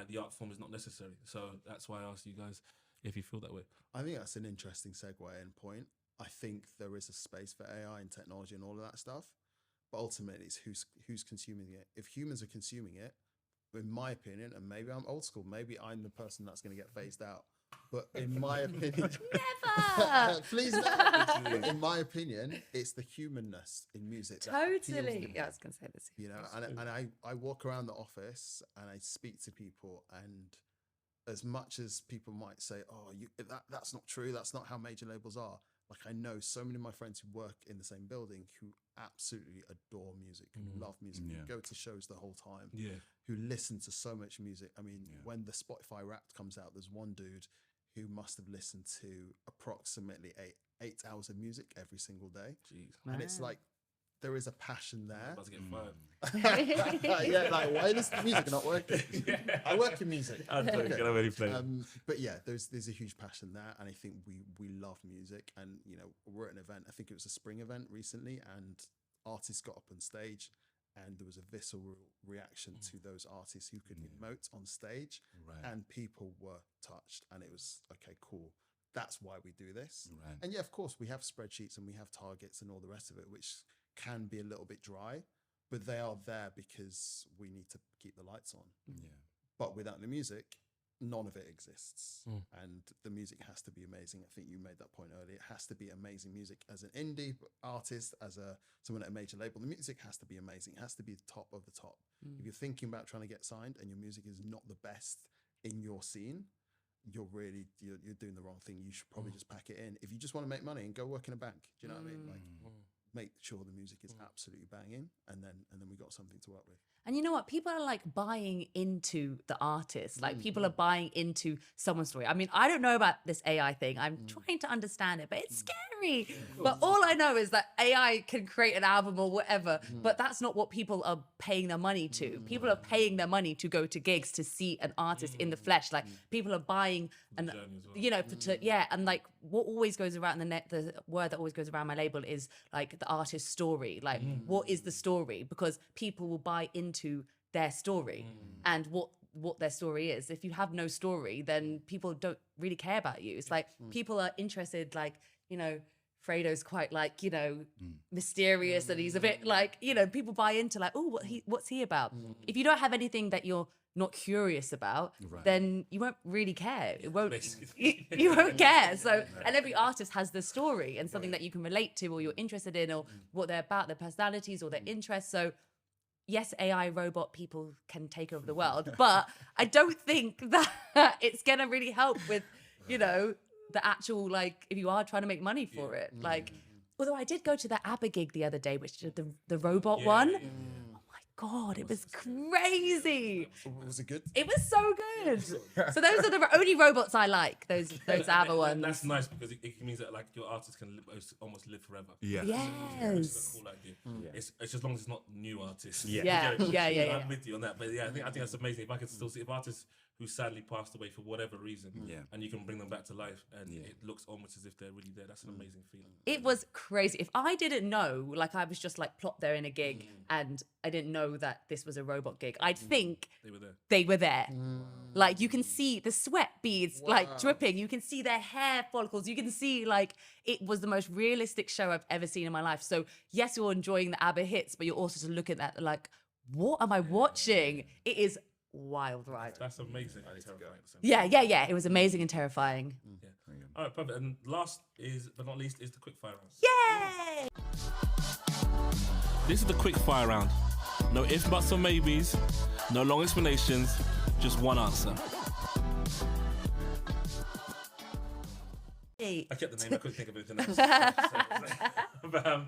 The art form is not necessary. So that's why I asked you guys if you feel that way. I think that's an interesting segue and point. I think there is a space for AI and technology and all of that stuff, but ultimately it's who's consuming it. If humans are consuming it, in my opinion, and maybe I'm old school, maybe I'm the person that's going to get phased out. But in my opinion, Never. please no. In my opinion, it's the humanness in music. that appeals to Totally. me. Yeah, I was going to say this. You know, and I walk around the office and I speak to people, and as much as people might say, oh, that's not true, that's not how major labels are, like I know so many of my friends who work in the same building who absolutely adore music, who love music, who go to shows the whole time, who listen to so much music. I mean, when the Spotify Wrapped comes out, there's one dude who must have listened to approximately eight hours of music every single day. Jeez. And it's like, there is a passion there. About to get fired. Yeah, like, why is the music not working? I work in music. But yeah, there's a huge passion there, and I think we love music. And you know, we're at an event. I think it was a spring event recently, and artists got up on stage, and there was a visceral reaction to those artists who could emote on stage, and people were touched, and it was okay, cool. That's why we do this. And yeah, of course, we have spreadsheets and we have targets and all the rest of it, which can be a little bit dry, but they are there because we need to keep the lights on. But without the music, none of it exists. And the music has to be amazing. I think you made that point earlier. It has to be amazing music. As an indie artist, as someone at a major label, the music has to be amazing. It has to be the top of the top. If you're thinking about trying to get signed and your music is not the best in your scene, you're doing the wrong thing. You should probably just pack it in. If you just want to make money and go work in a bank, do you know what I mean? Like, make sure the music is absolutely banging, and then we got something to work with. And you know what? People are like buying into the artist. Like people are buying into someone's story. I mean, I don't know about this AI thing. I'm trying to understand it, but it's scary. But all I know is that AI can create an album or whatever, but that's not what people are paying their money to. People are paying their money to go to gigs, to see an artist in the flesh. Like people are buying, and you know, and like what always goes around the word that always goes around my label is like the artist's story. Like what is the story? Because people will buy into their story and what their story is. If you have no story, then people don't really care about you. It's like people are interested, like, you know, Fredo's quite like, you know, mysterious, and he's a bit like, you know, people buy into like, oh, what's he about? If you don't have anything that you're not curious about, then you won't really care. It won't. You won't care. So, and every artist has the story and something that you can relate to, or you're interested in, or what they're about, their personalities or their interests. So, yes, AI robot people can take over the world, but I don't think that it's gonna really help with, you know, the actual, like, if you are trying to make money for it. Like, although I did go to the ABBA gig the other day, which is the robot one. God, it was crazy. Was it good? It was so good. So those are the only robots I like. Those ABBA ones. That's nice because it means that like your artist can almost live forever. Yes. It's a cool idea. It's as long as it's not new artists. Yeah. I'm with you on that. But yeah, I think that's amazing. If I could still see if artists who sadly passed away for whatever reason, and you can bring them back to life, and it looks almost as if they're really there. That's an amazing feeling. It was crazy. If I didn't know, like I was just like plopped there in a gig, and I didn't know that this was a robot gig, I'd think they were there. Like you can see the sweat beads like dripping. You can see their hair follicles. You can see like it was the most realistic show I've ever seen in my life. So yes, you're enjoying the ABBA hits, but you're also just looking at like, what am I watching? It is wild ride. That's amazing. Yeah. It was amazing and terrifying. All right, perfect. And last but not least is the quick fire round. Yay! This is the quick fire round. No ifs, buts, or maybes. No long explanations. Just one answer. I kept the name. I couldn't think of anything else. But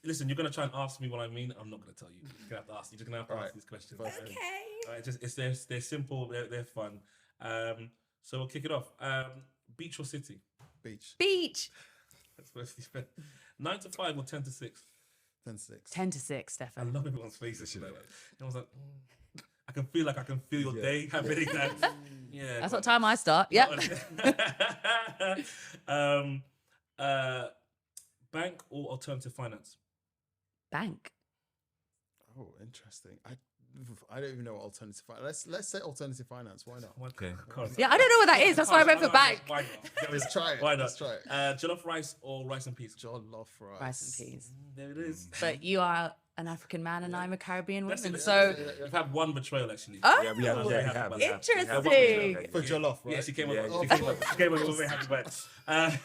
listen, you're gonna try and ask me what I mean. I'm not gonna tell you. You're gonna have to ask. You're gonna have to ask these questions. Okay. They're simple. They're fun. So we'll kick it off. Beach or city? Beach. Beach. That's where you spend 9 to 5 or 10 to 6? 10 to 6. 10 to 6, I Stefan. love everyone's faces. You know, I was like, I can feel your day happening. Yeah. That's what time I start. Yeah. Bank or alternative finance? Bank. Oh, interesting. I don't even know what alternative finance. Let's say alternative finance. Why not? Okay. Yeah, I don't know what that is. That's why I went for bank. Why not? Let's try it. Why not? Let's try it. Jollof rice or rice and peas? Jollof rice. Rice and peas. There it is. But you are an African man and I'm a Caribbean That's woman. it. So, We've had one betrayal actually. oh, Yeah, we have. interesting. For jollof, right? Yeah, she came Yeah. up. She came up with a very happy bite.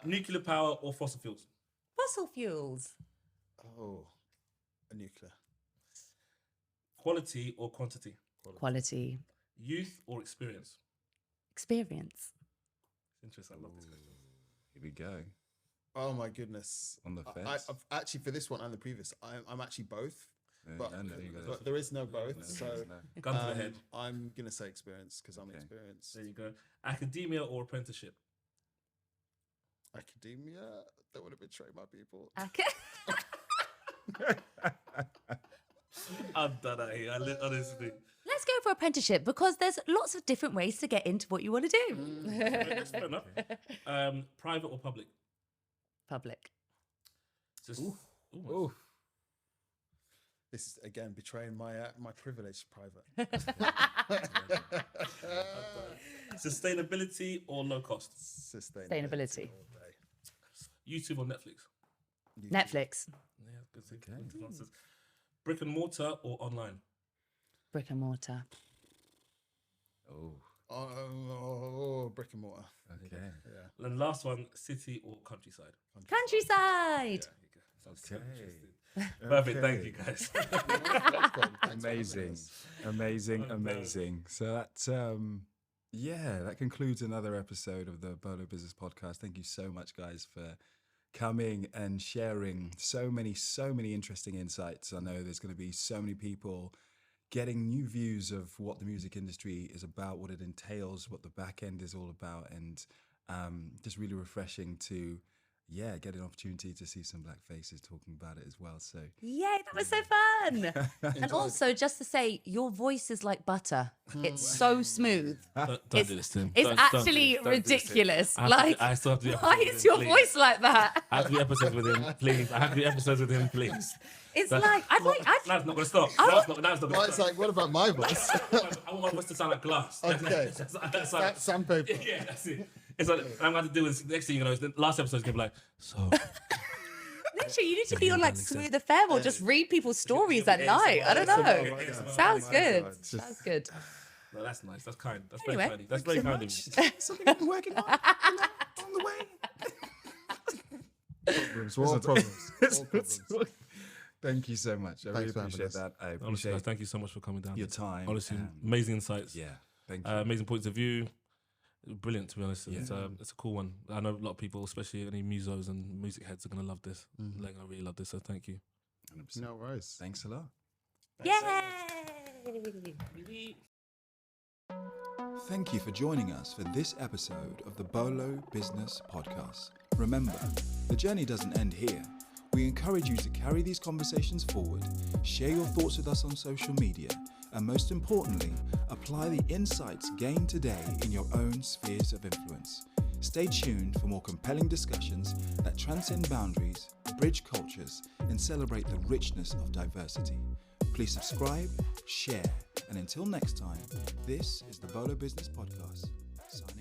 Nuclear power or fossil fuels? Fossil fuels. Oh, a nuclear. Quality or quantity? Quality. Youth or experience? Experience. Interesting. I love this question. Here we go. Oh my goodness. On the fence. I've actually, for this one and the previous, I'm actually both. But, I know you got but it. there is no both. So Gun to the head. I'm going to say experience because I'm Okay. experienced. There you go. Academia or apprenticeship? Academia, don't want to betray my people. Okay. I'm done out here. Honestly. Let's go for apprenticeship because there's lots of different ways to get into what you want to do. That's fair enough. Private or public? Public. Just, Ooh. This is again betraying my privilege. Private. Sustainability or low cost? Sustainability. all day. YouTube or Netflix? Netflix. Yeah, good answers. Brick and mortar or online? Brick and mortar. Oh. Oh, brick and mortar. Okay. Yeah. And last one, city or countryside? Countryside. There you go. Sounds so Okay. interesting. Perfect. Thank you, guys. Amazing. So that's that concludes another episode of the BOLO Business Podcast. Thank you so much, guys, for coming and sharing so many interesting insights. I know there's going to be so many people getting new views of what the music industry is about, what it entails, what the back end is all about, and just really refreshing to get an opportunity to see some black faces talking about it as well. So Yay, that was so fun. And also, just to say, your voice is like butter. It's so smooth. Don't do this to him. It's Don't actually do this. ridiculous. I still have to do Why episodes is your with him, voice like that? I have to do episodes with him, please. I have to do episodes with him, please. It's like, I think, Now it's not going to stop. Now it's not Well, going it's to like, what about my voice? stop. I want my voice to sound like glass. Okay. That's like, Sandpaper. yeah, that's it. It's like, I'm going to do this. Next thing you know, the last episode's going to be like, so... literally, you need to be on like Smooth FM or just read people's stories at night. I don't know. Sounds good. Sounds good. No, that's nice. That's kind. That's Anyway, very kind. That's very kind of you. something I've been working on the way. Problems. All problems. Thank you so much. I really Thanks for having appreciate us. that. I Honestly, appreciate guys, thank you so much for coming down. your time. Honestly, and- amazing insights. Yeah, thank you. Amazing points of view. Brilliant, to be honest. It's a cool one. I know a lot of people, especially any musos and music heads, are going to love this. Like, I really love this, so thank you. 100%. No worries. Thanks a lot. Yay! Thank you for joining us for this episode of the BOLO Business Podcast. Remember, the journey doesn't end here. We encourage you to carry these conversations forward, share your thoughts with us on social media, and most importantly, apply the insights gained today in your own spheres of influence. Stay tuned for more compelling discussions that transcend boundaries, bridge cultures, and celebrate the richness of diversity. Please subscribe, share, and until next time, this is the BOLO Business Podcast. Signing